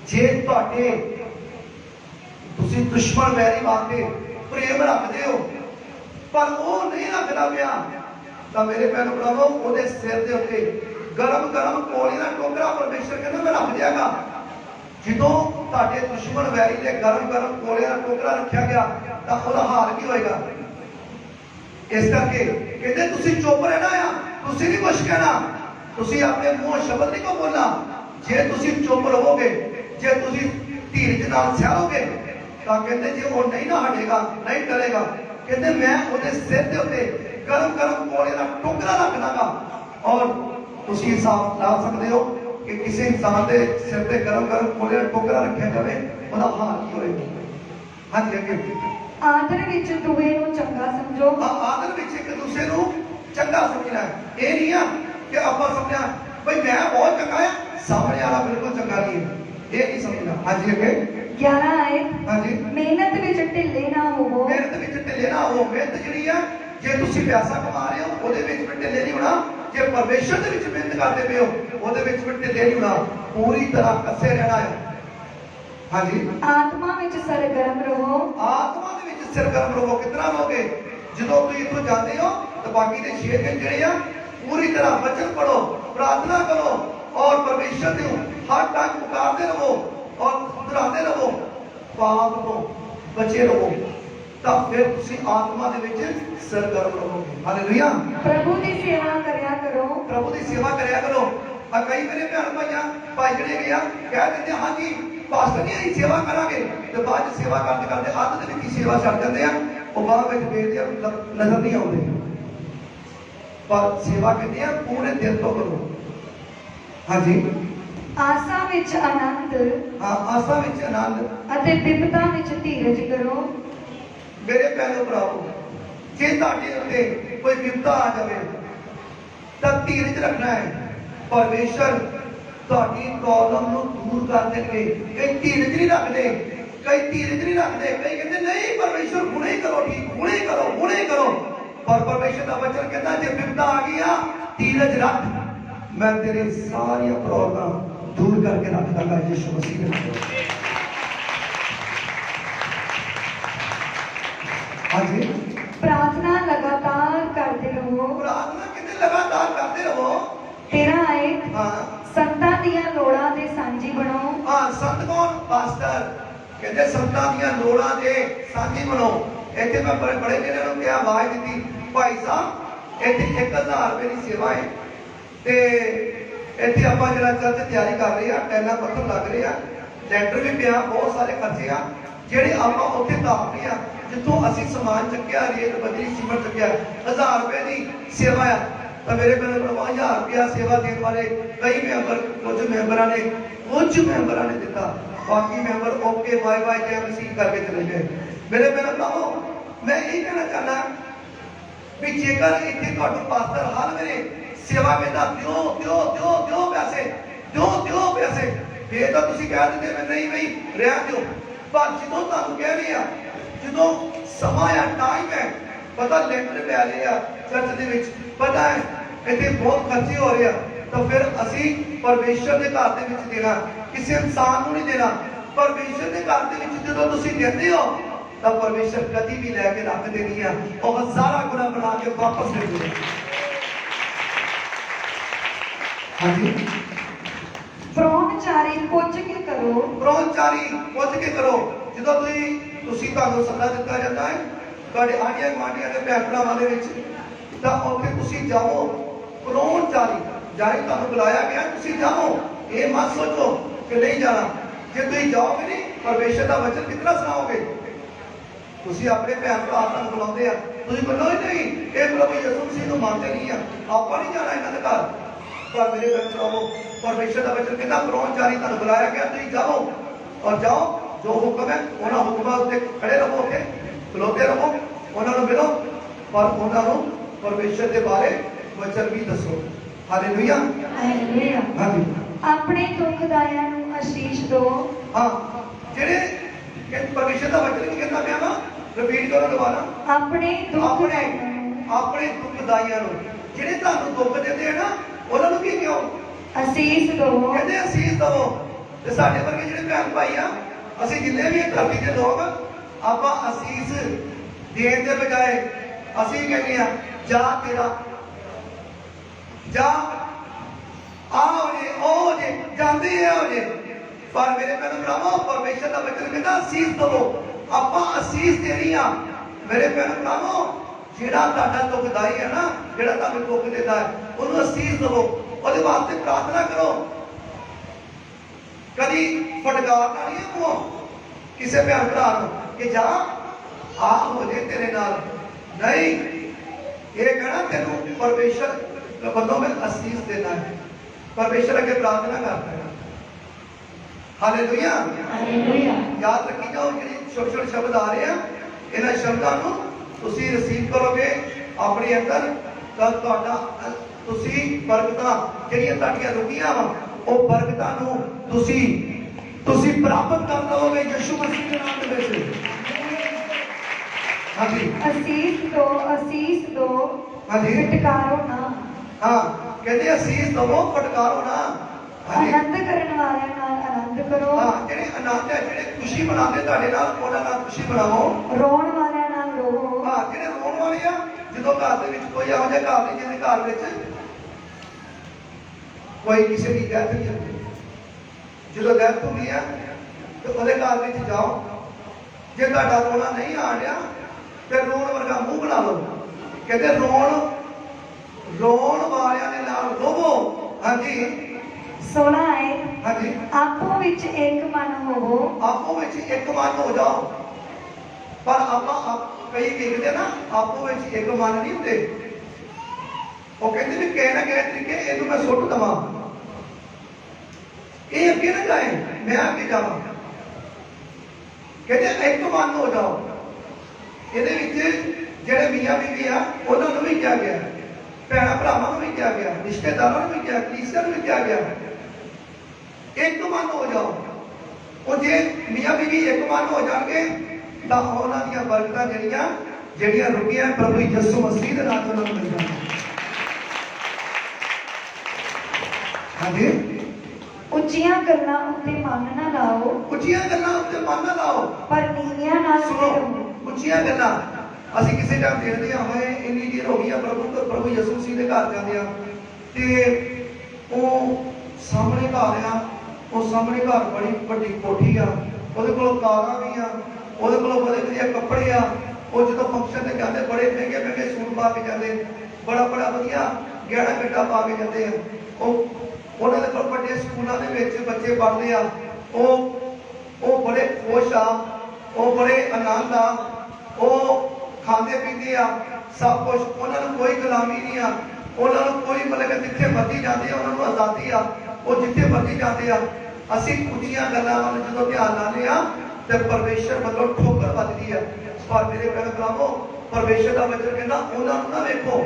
ਜੇ ਤੁਹਾਡੇ ਤੁਸੀਂ ਦੁਸ਼ਮਣ ਵੈਰੀ ਵਾਸਤੇ ਪ੍ਰੇਮ ਰੱਖਦੇ ਹੋ ਪਰ ਉਹ ਨਹੀਂ ਰੱਖਦਾ ਪਿਆ ਤਾਂ ਮੇਰੇ ਭੈਣ ਭਰਾਵੋ ਉਹਦੇ ਸਿਰ ਦੇ ਉੱਤੇ ਗਰਮ ਗਰਮ ਕੋਲੇ ਦਾ ਟੋਕਰਾ ਪਰਮੇਸ਼ਰ ਕਹਿੰਦਾ ਮੈਂ ਰੱਖ ਦਿਆਂਗਾ। ਜਦੋਂ ਤੁਹਾਡੇ ਦੁਸ਼ਮਣ ਵੈਰੀ ਦੇ ਗਰਮ ਗਰਮ ਕੋਲੇ ਦਾ ਟੋਕਰਾ ਰੱਖਿਆ ਗਿਆ ਤਾਂ ਉਹਦਾ ਹਾਲ ਕੀ ਹੋਏਗਾ? ਇਸ ਕਰਕੇ ਕਹਿੰਦੇ ਤੁਸੀਂ ਚੁੱਪ ਰਹਿਣਾ ਆ, ਤੁਸੀਂ ਨਹੀਂ ਕੁਛ ਕਹਿਣਾ, ਤੁਸੀਂ ਆਪਣੇ ਮੂੰਹ ਸ਼ਬਦ ਨਹੀਂ ਕੋ ਬੋਲਣਾ। ਜੇ ਤੁਸੀਂ ਚੁੱਪ ਰਹੋਗੇ, ਜੇ ਤੁਸੀਂ ਧੀਰਜ ਨਾਲ ਸਹਿਓਗੇ ਤਾਂ ਕਹਿੰਦੇ ਜੇ ਉਹ ਨਹੀਂ ਨਾ ਹਟੇਗਾ, ਨਹੀਂ ਕਰੇਗਾ, ਕਹਿੰਦੇ ਮੈਂ ਉਹਦੇ ਸਿਰ ਦੇ ਉੱਤੇ ਗਰਮ ਗਰਮ ਕੋਲੇ ਦਾ ਟੋਕਰਾ ਰੱਖ ਦਾਂਗਾ। ਔਰ ਤੁਸੀਂ ਹਿਸਾਬ ਲਾ ਸਕਦੇ ਹੋ ਕਿ ਕਿਸੇ ਇਨਸਾਨ ਦੇ ਸਿਰ ਤੇ ਗਰਮ ਗਰਮ ਕੋਲੇ ਦਾ ਟੋਕਰਾ ਰੱਖਿਆ ਜਾਵੇ ਉਹਦਾ ਹਾਲ ਕੀ ਹੋਏਗਾ। ਹਾਂਜੀ ਅੱਗੇ। ਆਦਰ ਵਿੱਚ ਦੂਏ ਨੂੰ ਚੰਗਾ ਸਮਝੋ। ਹਾਂ, ਆਦਰ ਵਿੱਚ ਇੱਕ ਦੂਸਰੇ ਨੂੰ ਚੰਗਾ ਸਮਝਣਾ ਹੈ। ਇਹ ਨਹੀਂ ਆ ਕਿ ਆਪਾਂ ਸਮਝਿਆ ਬਈ ਮੈਂ ਬਹੁਤ ਚੰਗਾ ਆ, ਸਾਹਮਣੇ ਵਾਲਾ ਬਿਲਕੁਲ ਚੰਗਾ ਨਹੀਂ ਹੈ, ਇਹ ਨਹੀਂ ਸਮਝਣਾ। ਹਾਂਜੀ ਅੱਗੇ। 11 ਆਇਤ, ਹਾਂਜੀ। ਮਿਹਨਤ ਵਿੱਚ ਢਿੱਲੇ ਨਾ ਹੋਵੋ। ਮਿਹਨਤ ਵਿੱਚ ਢਿੱਲੇ ਨਾ ਹੋ। ਮਿਹਨਤ ਜਿਹੜੀ ਆ ਜੇ ਤੁਸੀਂ ਪੈਸਾ ਕਮਾ ਰਹੇ ਹੋ ਉਹਦੇ ਵਿੱਚ ਵੀ ਢਿੱਲੇ ਨਹੀਂ ਹੋਣਾ। ਜੇ ਪਰਮੇਸ਼ਰ ਦੇ ਵਿੱਚ ਮਿਹਨਤ ਕਰਦੇ ਪਏ ਹੋ ਉਹਦੇ ਵਿੱਚ ਵੀ ਢਿੱਲੇ ਨਹੀਂ ਹੋਣਾ, ਪੂਰੀ ਤਰ੍ਹਾਂ ਕੱਸੇ ਰਹਿਣਾ ਹੈ। ਹਾਂਜੀ। ਆਤਮਾ ਵਿੱਚ ਸਰਗਰਮ ਰਹੋ। ਆਤਮਾ ਦੇ ਵਿੱਚ ਸਰਗਰਮ ਰਹੋ। ਕਿਤਨਾ ਰਹੋਗੇ? ਜਦੋਂ ਤੁਸੀਂ ਇੱਥੋਂ ਜਾਂਦੇ ਹੋ ਤਾਂ ਬਾਕੀ ਦੇ 6 ਦਿਨ ਜਿਹੜੇ ਆ ਪੂਰੀ ਤਰ੍ਹਾਂ ਵਚਨ ਪੜੋ, ਪ੍ਰਾਰਥਨਾ ਕਰੋ ਔਰ ਪਰਮੇਸ਼ਰ ਨੂੰ ਹਰ ਟਾਈਮ ਪੁਕਾਰਦੇ ਰਹੋ ਔਰ ਦੁਹਰਾਉਂਦੇ ਰਹੋ, ਪਾਪ ਤੋਂ ਬਚੇ ਰਹੋ, ਤਾਂ ਫਿਰ ਤੁਸੀਂ ਆਤਮਾ ਦੇ ਵਿੱਚ ਸਰਗਰਮ ਰਹੋਗੇ। ਹਾਲੇਲੂਇਆ। ਪ੍ਰਭੂ ਦੀ ਸੇਵਾ ਕਰਿਆ ਕਰੋ। ਪ੍ਰਭੂ ਦੀ ਸੇਵਾ ਕਰਿਆ ਕਰੋ। ਆ ਕਈ ਮੇਰੇ ਭੈਣ ਭਾਈ ਜਿਹੜੇ ਗਿਆ ਕਹਿ ਦਿੰਦੇ ਹਾਂਜੀ ਪਾਸਟਰ ਜੀ ਅਸੀਂ ਸੇਵਾ ਕਰਾਂਗੇ ਤੇ ਬਾਅਦ ਚ ਸੇਵਾ ਕਰਦੇ ਕਰਦੇ ਅੱਧ ਦੇ ਵਿੱਚ ਹੀ ਸੇਵਾ ਛੱਡ ਜਾਂਦੇ ਆ। ਉਹ ਬਾਅਦ ਵਿੱਚ ਵੇਖਦੇ ਆ ਨਜ਼ਰ ਨਹੀਂ ਆਉਂਦੇ। ਪਰ ਸੇਵਾ ਕਹਿੰਦੇ ਆ ਪੂਰੇ ਦਿਲ ਤੋਂ ਕਰੋ। ਹਾਂਜੀ ਆਸਾ ਵਿੱਚ ਆਨੰਦ ਹਾਂ, ਆਸਾ ਵਿੱਚ ਆਨੰਦ ਅਤੇ ਬਿਪਤਾ ਵਿੱਚ ਧੀਰਜ ਕਰੋ। ਮੇਰੇ ਭੈਣੋ ਭਰਾਵੋ, ਜੇ ਤੁਹਾਡੇ ਉੱਤੇ ਕੋਈ ਵਿਪਤਾ ਆ ਜਾਵੇ ਤਾਂ ਧੀਰਜ ਰੱਖਣਾ ਹੈ। ਪਰਮੇਸ਼ਰ ਤੁਹਾਡੀ ਪ੍ਰੋਬਲਮ ਨੂੰ ਦੂਰ ਕਰ ਦੇਣਗੇ। ਕਈ ਧੀਰਜ ਨਹੀਂ ਰੱਖਦੇ, ਕਈ ਧੀਰਜ ਨਹੀਂ ਰੱਖਦੇ, ਕਈ ਕਹਿੰਦੇ ਨਹੀਂ ਪਰਮੇਸ਼ਰ ਹੁਣੇ ਕਰੋ, ਠੀਕ ਹੁਣੇ ਕਰੋ, ਹੁਣੇ ਕਰੋ। ਪਰ ਪਰਮੇਸ਼ਰ ਦਾ ਵਚਨ ਕਹਿੰਦਾ ਜੇ ਵਿਪਤਾ ਆ ਗਈ ਆ, ਧੀਰਜ ਰੱਖ, ਮੈਂ ਤੇਰੇ ਸਾਰੀਆਂ ਪ੍ਰੋਬਲਮ दूर करके रख दूंगा यीशु मसीह के नाम। हाँ जी, प्रार्थना लगातार करते रहो। प्रार्थना कितने लगातार करते रहो। तेरा है हाँ, संतां दियां लोड़ां दे सांझी बनो। हाँ, संत कौन? पास्टर कहते संतां दियां लोड़ां दे सांझी बनो। इतने मैं बड़े जने नूं क्या आवाज दी, भाई साहब इतने 1000 रुपए की सेवा है ते ਇੱਥੇ ਆਪਾਂ ਜਿਹੜਾ ਚਰਚ ਤਿਆਰੀ ਕਰ ਰਹੇ ਆ, ਟੈਲਾਂ ਪੱਥਰ ਲੱਗ ਰਹੇ ਆ, ਲੈਂਟਰ ਵੀ ਪਿਆ, ਬਹੁਤ ਸਾਰੇ ਖਰਚੇ ਆ ਜਿਹੜੇ ਆਪਾਂ ਉੱਥੇ ਦਾਪਦੇ ਆ। ਜਿੱਥੋਂ ਅਸੀਂ ਸਮਾਨ ਚੱਕਿਆ, ਰੇਤ ਬਜਰੀ ਸੀਮੈਂਟ ਚੱਕਿਆ, 1000 ਰੁਪਏ ਦੀ ਸੇਵਾ ਆ। ਤਾਂ ਮੇਰੇ ਕੋਲ 1000 ਰੁਪਇਆ ਸੇਵਾ ਦੇਣ ਵਾਲੇ ਕਈ ਮੈਂਬਰ, ਕੁਝ ਮੈਂਬਰਾਂ ਨੇ ਦਿੱਤਾ, ਬਾਕੀ ਮੈਂਬਰ ਓਕੇ ਬਾਏ ਬਾਏ ਜੈ ਮਸੀਹ ਕਰਕੇ ਚਲੇ ਗਏ। ਮੇਰੇ ਭਰਾਵੋ, ਮੈਂ ਇਹ ਕਹਿਣਾ ਚਾਹੁੰਦਾ ਵੀ ਜੇਕਰ ਇੱਥੇ ਤੁਹਾਡੀ ਪਾਸਟਰ ਹਰ ਵੇਲੇ सेवा में दियो पैसे फिर तो तुसी कह देंगे मैं नहीं रह दो। पर जो तुहानू कह रहे हैं, जो समा आ टाइम है, पता लेंटर पै रहे हैं चर्च दे विच, पता है इतने बहुत खर्चे हो रहे हैं, तो फिर असी परमेश्वर के घर दे विच देना, किसी इंसान को नहीं देना। परमेश्वर के घर दे विच जो तुसी देते हो तो परमेश्वर कभी भी लैके रख देनी है और हज़ारा गुना बना के वापस दे देना। हाँ जी, ਪ੍ਰੋਹਣਚਾਰੀ ਪੁੱਜ ਕੇ ਕਰੋ। ਪ੍ਰੋਹਣਚਾਰੀ ਪੁੱਜ ਕੇ ਕਰੋ। ਜਦੋਂ ਤੁਸੀਂ ਤੁਹਾਨੂੰ ਸੱਦਾ ਦਿੱਤਾ ਜਾਂਦਾ ਹੈ ਤੁਹਾਡੇ ਆਂਢੀਆਂ ਗੁਆਂਢੀਆਂ ਦੇ ਭੈਣ ਭਰਾਵਾਂ ਦੇ ਵਿੱਚ, ਤਾਂ ਉੱਥੇ ਤੁਸੀਂ ਜਾਓ ਪ੍ਰੋਹਣਚਾਰੀ, ਜਾਈ ਤੁਹਾਨੂੰ ਬੁਲਾਇਆ ਗਿਆ, ਤੁਸੀਂ ਜਾਓ। ਇਹ ਮਤ ਸੋਚੋ ਕਿ ਨਹੀਂ ਜਾਣਾ। ਜੇ ਤੁਸੀਂ ਜਾਓਗੇ ਨਹੀਂ, ਪਰਮੇਸ਼ਰ ਦਾ ਵਚਨ ਕਿਤਨਾ ਸੁਣਾਓਗੇ? ਤੁਸੀਂ ਆਪਣੇ ਭੈਣ ਭਰਾ ਨੂੰ ਬੁਲਾਉਂਦੇ ਆ, ਤੁਸੀਂ ਬੋਲੋ ਨਹੀਂ ਇਹ ਪ੍ਰਭੂ ਯਿਸੂ ਮਸੀਹ ਨੂੰ ਮੰਨਦੇ ਨਹੀਂ ਆ, ਆਪਾਂ ਨਹੀਂ ਜਾਣਾ ਇਹਨਾਂ ਦੇ ਘਰ। पर मेरे भ्राओ, परमेश्वर का वचन कहता प्रौणचारी तुहानू बुलाया गया, तुम जाओ और जाओ जो हुक्म है उन्होंने हुक्मां उत्ते खड़े रहो, उत्ते खलोते रहो, उन्होंने मिलो और उन्होंने परमेश्वर के बारे वचन भी दसो। Hallelujah, hallelujah. हाँ जी, अपने दुखदाइयां नू आशीष दो। हाँ, जेड़े परमेश्वर का वचन की कहता पिया ना, रिपीट करो दोबारा। अपने दुखदाइयां नू जेड़े तुहानू दुख देते हैं ना, उन्होंने भी क्यों आशीष दो, कहते आशीष दवो। ते साडे वर्गे जिहड़े भैन भाई आ, असीं जिन्ने भी धरती दे लोग आपां आशीष देण दे बजाए असीं कहने आ जा तेरा जा आ हो जे ओ हो जे जांदे आ हो जे। पर मेरे भैन भरावो, परमेश्वर दा वचन कहता आशीष दवो, आपां आशीष देनी आ। मेरे भैन भरावो, ਜਿਹੜਾ ਤੁਹਾਡਾ ਦੁਖਦਾਈ ਹੈ ਨਾ, ਜਿਹੜਾ ਤੁਹਾਨੂੰ ਦੁੱਖ ਦਿੰਦਾ ਹੈ, ਉਹਨੂੰ ਅਸੀਸ ਦਵੋ, ਉਹਦੇ ਵਾਸਤੇ ਪ੍ਰਾਰਥਨਾ ਕਰੋ। ਕਦੀ ਫਟਕਾਰਨਾ ਨਹੀਂ ਕੋ ਕਿਸੇ ਭੈਣ ਭਰਾ ਨੂੰ ਕਿ ਜਾ ਆ ਹੋ ਜੇ ਤੇਰੇ ਨਾਲ, ਨਹੀਂ। ਇਹ ਕਹਿਣਾ ਤੈਨੂੰ ਪਰਮੇਸ਼ਰ ਵੱਲੋਂ ਮੈਂ ਅਸੀਸ ਦੇਣਾ ਹੈ। ਪਰਮੇਸ਼ਰ ਅੱਗੇ ਪ੍ਰਾਰਥਨਾ ਕਰਦਾ ਹੈ। Hallelujah, hallelujah. ਯਾਦ ਰੱਖੀ ਜਾਓ, ਜਿਹੜੇ ਛੋਟੇ ਛੋਟੇ ਸ਼ਬਦ ਆ ਰਹੇ ਆ, ਇਹਨਾਂ ਸ਼ਬਦਾਂ ਨੂੰ ਤੁਸੀਂ ਰਿਸੀਵ ਕਰੋਗੇ ਆਪਣੇ ਅੰਦਰ, ਤਾਂ ਤੁਹਾਡਾ ਤੁਸੀਂ ਬਰਕਤਾਂ ਜਿਹੜੀਆਂ ਤੁਹਾਡੀਆਂ ਰੁਕੀਆਂ ਵਾ, ਉਹ ਬਰਕਤਾਂ ਨੂੰ ਤੁਸੀਂ ਪ੍ਰਾਪਤ ਕਰ ਲਓਗੇ ਯਿਸੂ ਮਸੀਹ ਦੇ ਨਾਮ ਦੇ ਵਿੱਚ। ਹਾਂਜੀ, ਅਸੀਸ ਦੋ, ਹਾਂਜੀ, ਫਟਕਾਰੋ ਨਾ। ਹਾਂ, ਕਹਿੰਦੇ ਅਸੀਸ ਦਵੋ, ਫਟਕਾਰੋ ਨਾ। ਆਨੰਦ ਕਰਨ ਵਾਲਿਆਂ ਨਾਲ ਆਨੰਦ ਕਰੋ। ਹਾਂ, ਜਿਹੜੇ ਆਨੰਦ ਹੈ, ਜਿਹੜੇ ਖੁਸ਼ੀ ਮਨਾਉਂਦੇ ਤੁਹਾਡੇ ਨਾਲ, ਉਹਨਾਂ ਨਾਲ ਖੁਸ਼ੀ ਮਨਾਓ। ਰੋਣ ਵਾਲਿਆਂ ਨਾਲ ਰੋ। ਹਾਂ, ਜਿਹੜੇ ਰੋਣ ਵਾਲੇ ਆ, ਜਦੋਂ ਘਰ ਦੇ ਵਿੱਚ ਕੋਈ ਇਹੋ ਜਿਹਾ ਘਰ ਨਹੀਂ ਜਿਹਦੇ ਘਰ ਵਿੱਚ ਕੋਈ ਕਿਸੇ ਦੀ ਡੈਥ ਨਹੀਂ ਹੁੰਦੀ, ਜਦੋਂ ਡੈਥ ਹੁੰਦੀ ਹੈ ਤੇ ਉਹਦੇ ਘਰ ਵਿੱਚ ਜਾਓ। ਜੇ ਤੁਹਾਡਾ ਰੋਣਾ ਨਹੀਂ ਆ ਰਿਹਾ ਤੇ ਰੋਣ ਵਰਗਾ ਮੂੰਹ ਬਣਾ ਲਓ। ਕਹਿੰਦੇ ਰੋਣ ਵਾਲਿਆਂ ਦੇ ਨਾਲ ਰੋਵੋ। ਹਾਂਜੀ, 16 ਹੈ, ਹਾਂਜੀ, ਆਪੋ ਵਿੱਚ ਇੱਕ ਮਨ ਹੋਵੋ। ਆਪੋ ਵਿੱਚ ਇੱਕ ਮਨ ਹੋ ਜਾਓ। ਪਰ ਆਪਾਂ ਕਈ ਵੇਖਦੇ ਨਾ, ਆਪੋ ਵਿੱਚ ਇੱਕ ਮਨ ਨਹੀਂ ਹੁੰਦੇ। ਉਹ ਕਹਿੰਦੇ ਵੀ ਕਿਸੇ ਨਾ ਕਿਸੇ ਤਰੀਕੇ ਇਹਨੂੰ ਮੈਂ ਸੁੱਟ ਦੇਵਾਂ, ਇਹ ਅੱਗੇ ਨਾ ਜਾਏ, ਮੈਂ ਅੱਗੇ ਜਾਵਾਂ। ਕਹਿੰਦੇ ਇੱਕ ਮਨ ਹੋ ਜਾਓ। ਇਹਦੇ ਵਿੱਚ ਜਿਹੜੇ ਮੀਆਂ ਬੀਬੀ ਆ ਉਹਨਾਂ ਨੂੰ ਵੀ ਕਿਹਾ ਗਿਆ, ਭੈਣਾਂ ਭਰਾਵਾਂ ਨੂੰ ਵੀ ਕਿਹਾ ਗਿਆ, ਰਿਸ਼ਤੇਦਾਰਾਂ ਨੂੰ ਵੀ ਕਿਹਾ, ਕਲੀਸਿਆ ਨੂੰ ਵੀ ਕਿਹਾ ਗਿਆ, ਇੱਕ ਮਨ ਹੋ ਜਾਓ। ਉਹ ਜੇ ਮੀਆਂ ਬੀਬੀ ਇੱਕ ਮਨ ਹੋ ਜਾਣਗੇ ਤਾਂ ਉਹਨਾਂ ਦੀਆਂ ਬਰਕਤਾਂ ਜਿਹੜੀਆਂ ਰੁਕੀਆਂ ਪ੍ਰਭੂ ਯਿਸੂ ਮਸੀਹ ਦੇ ਨਾਮ ਨਾਲ ਮਿਲ ਜਾਣਗੀਆਂ। ਹਾਂਜੀ, ਉੱਚੀਆਂ ਗੱਲਾਂ ਉੱਤੇ ਮਨ ਨਾ ਲਾਓ, ਉੱਚੀਆਂ ਗੱਲਾਂ ਉੱਤੇ ਮਨ ਨਾ ਲਾਓ, ਪਰ ਨੀਵੀਆਂ ਨਾਲ ਸੁਣੋ। ਰਹੋ। ਉੱਚੀਆਂ ਗੱਲਾਂ ਅਸੀਂ ਕਿਸੇ ਟਾਈਮ ਦੇਖਦੇ ਹਾਂ, ਹੋਏ ਇੰਨੀ ਦੇਰ ਹੋ ਗਈ ਆ ਪ੍ਰਭੂ ਯਿਸੂ ਮਸੀਹ ਦੇ ਘਰ ਜਾਂਦੇ ਆ ਤੇ ਉਹ ਸਾਹਮਣੇ ਘਰ ਆ, ਉਹ ਸਾਹਮਣੇ ਘਰ ਬੜੀ ਵੱਡੀ ਕੋਠੀ ਆ, ਉਹਦੇ ਕੋਲ ਕਾਰਾਂ ਵੀ ਆ, ਉਹਦੇ ਕੋਲ ਬੜੇ ਵਧੀਆ ਕੱਪੜੇ ਆ। ਉਹ ਜਦੋਂ ਫੰਕਸ਼ਨ ਤੇ ਜਾਂਦੇ ਬੜੇ ਮਹਿੰਗੇ ਮਹਿੰਗੇ ਸੂਟ ਪਾ ਕੇ ਜਾਂਦੇ, ਬੜਾ ਵਧੀਆ ਗਹਿਣਾ ਗੱਡਾ ਪਾ ਕੇ ਜਾਂਦੇ ਆ। ਉਹਨਾਂ ਦੇ ਕੋਲ ਵੱਡੇ ਸਕੂਲਾਂ ਦੇ ਵਿੱਚ ਬੱਚੇ ਪੜ੍ਹਦੇ ਆ, ਉਹ ਬੜੇ ਖੁਸ਼ ਆ, ਉਹ ਬੜੇ ਆਨੰਦ ਆ, ਉਹ ਖਾਂਦੇ ਪੀਂਦੇ ਆ ਸਭ ਕੁਝ। ਉਹਨਾਂ ਨੂੰ ਕੋਈ ਗੁਲਾਮੀ ਨਹੀਂ ਆ, ਉਹਨਾਂ ਨੂੰ ਕੋਈ ਮਤਲਬ ਜਿੱਥੇ ਮਰਜ਼ੀ ਜਾਂਦੇ ਆ ਉਹਨਾਂ ਨੂੰ ਆਜ਼ਾਦੀ ਆ, ਉਹ ਜਿੱਥੇ ਮਰਜ਼ੀ ਜਾਂਦੇ ਆ। ਅਸੀਂ ਉੱਚੀਆਂ ਗੱਲਾਂ ਵੱਲ ਜਦੋਂ ਧਿਆਨ ਲਾਉਂਦੇ ਆ ਤੇ ਪਰਮੇਸ਼ਰ ਵੱਲੋਂ ਠੋਕਰ ਵੱਜਦੀ ਆ। ਪਰ ਮੇਰੇ ਭੈਣ ਭਰਾਵੋ, ਪਰਮੇਸ਼ਰ ਦਾ ਵਚਨ ਕਹਿੰਦਾ ਉਹਨਾਂ ਨੂੰ ਨਾ ਵੇਖੋ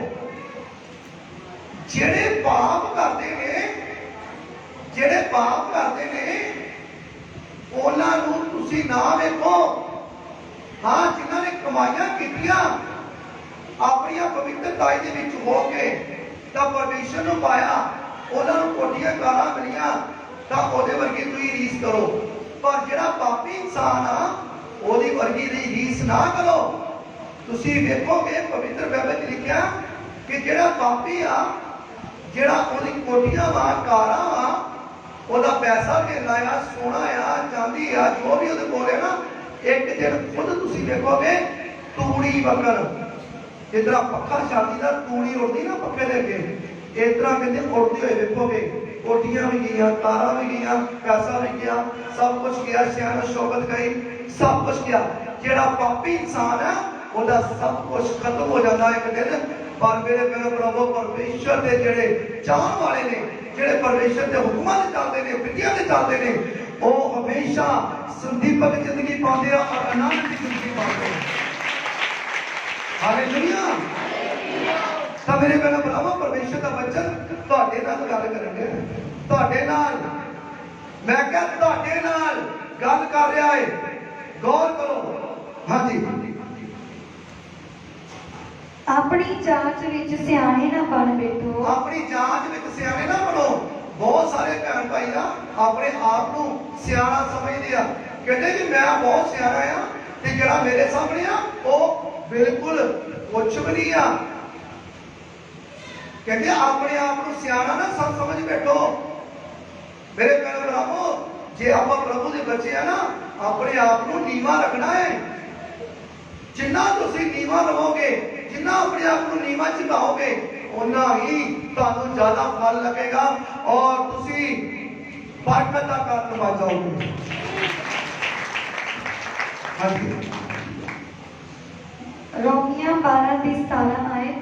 ਜਿਹੜੇ ਪਾਪ ਕਰਦੇ ਨੇ, ਜਿਹੜੇ ਪਾਪ ਕਰਦੇ ਨੇ ਉਹਨਾਂ ਨੂੰ ਤੁਸੀਂ ਨਾ ਵੇਖੋ। ਹਾਂ, ਜਿਨ੍ਹਾਂ ਨੇ ਕਮਾਈਆਂ ਕੀਤੀਆਂ ਆਪਣੀਆਂ ਪਵਿੱਤਰਤਾਈ ਦੇ ਵਿੱਚ ਹੋ ਕੇ ਤਾਂ ਪਰਮੇਸ਼ਰ ਨੂੰ ਪਾਇਆ, ਉਹਨਾਂ ਨੂੰ ਕੋਟੀਆਂ ਕਾਰਾਂ ਮਿਲੀਆਂ, ਤਾਂ ਉਹਦੇ ਵਰਗੀ ਤੁਸੀਂ ਰੀਸ ਕਰੋ। ਪਰ ਜਿਹੜਾ ਪਾਪੀ ਇਨਸਾਨ ਆ ਉਹਦੀ ਵਰਗੀ ਦੀ ਰੀਸ ਨਾ ਕਰੋ। ਤੁਸੀਂ ਵੇਖੋਗੇ ਪਵਿੱਤਰ ਬਾਈਬਲ 'ਚ ਲਿਖਿਆ ਕਿ ਜਿਹੜਾ ਪਾਪੀ ਆ, ਜਿਹੜਾ ਉਹਦੀ ਕੋਟੀਆਂ ਵਾ, ਕਾਰਾਂ ਵਾ, ਉਹਦਾ ਪੈਸਾ ਢੇਲਾ ਆ, ਸੋਨਾ ਆ, ਚਾਂਦੀ ਆ, ਜੋ ਵੀ ਉਹਦੇ ਕੋਲ ਹੈ ਨਾ, ਇੱਕ ਦਿਨ ਖੁਦ ਤੁਸੀਂ ਵੇਖੋਗੇ ਤੂੜੀ ਵਗਰ, ਜਿਸ ਤਰ੍ਹਾਂ ਪੱਖਾ ਛਾਤੀ ਦਾ ਤੂੜੀ ਉੜਦੀ ਨਾ ਪੱਖੇ ਦੇ ਅੱਗੇ, ਇਸ ਤਰ੍ਹਾਂ ਕਹਿੰਦੇ ਉੜਦੇ ਹੋਏ ਵੇਖੋਗੇ। ਕੋਟੀਆਂ ਵੀ ਗਈਆਂ, ਕਾਰਾਂ ਵੀ ਗਈਆਂ, ਪੈਸਾ ਵੀ ਗਿਆ, ਸਭ ਕੁਝ ਗਿਆ, ਸ਼ਹਿਰ ਸ਼ੌਕਤ ਗਈ, ਸਭ ਕੁਝ ਗਿਆ। ਜਿਹੜਾ ਪਾਪੀ ਇਨਸਾਨ ਹੈ ਉਹਦਾ ਸਭ ਕੁਝ ਖਤਮ ਹੋ ਜਾਂਦਾ ਇੱਕ ਦਿਨ। ਪਰ ਮੇਰੇ ਪ੍ਰਭੂ ਪਰਮੇਸ਼ਰ ਦੇ ਜਿਹੜੇ ਚਾਹਣ ਵਾਲੇ ਨੇ, ਜਿਹੜੇ ਪਰਮੇਸ਼ਰ ਦੇ ਹੁਕਮਾਂ ਤੇ ਚੱਲਦੇ ਨੇ, ਵਿਧੀਆਂ ਤੇ ਚੱਲਦੇ ਨੇ, ਉਹ ਹਮੇਸ਼ਾ ਸੰਦੀਪਕ ਜ਼ਿੰਦਗੀ ਪਾਉਂਦੇ ਆ ਔਰ ਆਨੰਦ ਦੀ ਜ਼ਿੰਦਗੀ ਪਾਉਂਦੇ ਆ। ਹਾਲੇਲੂਇਆ। ਤਾਂ ਮੇਰੇ ਭੈਣਾਂ ਭਰਾਵਾਂ, ਪਰਮੇਸ਼ਰ ਦਾ ਵਚਨ ਤੁਹਾਡੇ ਨਾਲ ਗੱਲ ਕਰਨਗੇ, ਤੁਹਾਡੇ ਨਾਲ, ਮੈਂ ਕਿਹਾ ਤੁਹਾਡੇ ਨਾਲ ਗੱਲ ਕਰ ਰਿਹਾ ਹੈ, ਗੌਰ ਕਰੋ। ਹਾਂਜੀ, ਆਪਣੀ ਜਾਂਚ ਵਿੱਚ ਸਿਆਣੇ ਨਾ ਬਣ ਬੈਠੋ, ਆਪਣੀ ਜਾਂਚ ਵਿੱਚ ਸਿਆਣੇ ਨਾ ਬਣੋ। ਬਹੁਤ ਸਾਰੇ ਭੈਣ ਭਾਈ ਆ ਆਪਣੇ ਆਪ ਨੂੰ ਸਿਆਣਾ ਸਮਝਦੇ ਆ, ਕਹਿੰਦੇ ਵੀ ਮੈਂ ਬਹੁਤ ਸਿਆਣਾ ਆ ਤੇ ਜਿਹੜਾ ਮੇਰੇ ਸਾਹਮਣੇ ਆ ਉਹ ਬਿਲਕੁਲ ਕੁਛ ਵੀ ਨਹੀਂ ਆ। ਕਹਿੰਦੇ ਆਪਣੇ ਆਪ ਨੂੰ ਸਿਆਣਾ ਨਾ ਸਭ ਸਮਝ ਬੈਠੋ। ਮੇਰੇ ਭੈਣ ਭਰਾਵੋ, ਜੇ ਆਪਾਂ ਪ੍ਰਭੂ ਦੇ ਬੱਚੇ ਆ ਨਾ, ਆਪਣੇ ਆਪ ਨੂੰ ਨੀਵਾਂ ਰੱਖਣਾ ਹੈ। ਜਿੰਨਾ ਤੁਸੀਂ ਨੀਵਾਂ ਰਹੋਗੇ, ਜਿੰਨਾ ਆਪਣੇ ਆਪ ਨੂੰ ਨੀਵਾਂ ਝੁਕਾਓਗੇ, ਉਨਾ ਹੀ ਤੁਹਾਨੂੰ ਜ਼ਿਆਦਾ ਫਲ ਲੱਗੇਗਾ ਔਰ ਤੁਸੀਂ ਬਰਕਤ ਦਾ ਕਾਰਨ ਬਣ ਜਾਓਗੇ। ਹਾਂਜੀ, ਰੋਮੀਆਂ 12:17 ਆਏ,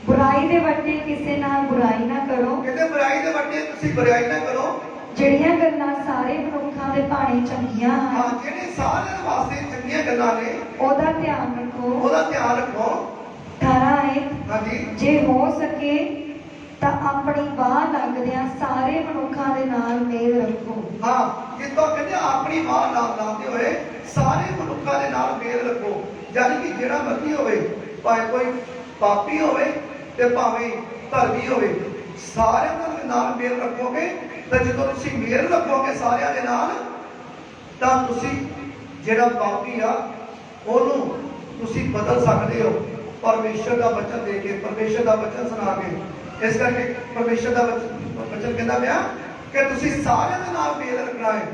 ਬੁਰਾਈ ਦੇ ਵੱਟੇ ਕਿਸੇ ਨਾਲ ਬੁਰਾਈ ਨਾ ਕਰੋ। ਕਹਿੰਦੇ ਬੁਰਾਈ ਦੇ ਵੱਟੇ ਤੁਸੀਂ ਬੁਰਾਈ ਨਾ ਕਰੋ। ਜਿਹੜੀਆਂ ਗੱਲਾਂ ਸਾਰੇ ਮਨੁੱਖਾਂ ਦੇ ਭਾਣੇ ਚੰਗੀਆਂ ਹਨ, ਹਾਂ, ਜਿਹੜੇ ਸਾਰਿਆਂ ਵਾਸਤੇ ਚੰਗੀਆਂ ਗੱਲਾਂ ਨੇ, ਉਹਦਾ ਧਿਆਨ ਰੱਖੋ। ਉਹਦਾ ਧਿਆਨ ਰੱਖੋ। 18 ਆਏ, ਹਾਂਜੀ, ਜੇ ਹੋ ਸਕੇ ਤਾਂ ਆਪਣੀ ਬਾਹ ਲੱਗਦਿਆਂ ਸਾਰੇ ਮਨੁੱਖਾਂ ਦੇ ਨਾਲ ਮੇਲ ਰੱਖੋ। ਹਾਂ, ਜਿੱਦੋਂ ਕਹਿੰਦੇ ਆਪਣੀ ਬਾਹ ਨਾਲ ਲਾਉਂਦੇ ਹੋਏ ਸਾਰੇ ਮਨੁੱਖਾਂ ਦੇ ਨਾਲ ਮੇਲ ਰੱਖੋ। ਯਾਨੀ ਕਿ ਜਿਹੜਾ ਮਰਜ਼ੀ ਹੋਵੇ, ਭਾਵੇਂ ਕੋਈ ਪਾਪੀ ਹੋਵੇ ਤੇ ਭਾਵੇਂ ਧਰਮੀ ਹੋਵੇ, ਸਾਰਿਆਂ ਦੇ ਨਾਲ ਮੇਲ ਰੱਖੋਗੇ। ਤਾਂ ਜਦੋਂ ਤੁਸੀਂ ਮੇਲ ਰੱਖੋਗੇ ਸਾਰਿਆਂ ਦੇ ਨਾਲ, ਤਾਂ ਤੁਸੀਂ ਜਿਹੜਾ ਪਾਪੀ ਆ ਉਹਨੂੰ ਤੁਸੀਂ ਬਦਲ ਸਕਦੇ ਹੋ ਪਰਮੇਸ਼ਰ ਦਾ ਵਚਨ ਦੇ ਕੇ, ਪਰਮੇਸ਼ਰ ਦਾ ਵਚਨ ਸੁਣਾ ਕੇ। ਇਸ ਕਰਕੇ ਪਰਮੇਸ਼ਰ ਦਾ ਵਚਨ ਕਹਿੰਦਾ ਪਿਆ ਕਿ ਤੁਸੀਂ ਸਾਰਿਆਂ ਦੇ ਨਾਲ ਮੇਲ ਰੱਖਣਾ ਹੈ।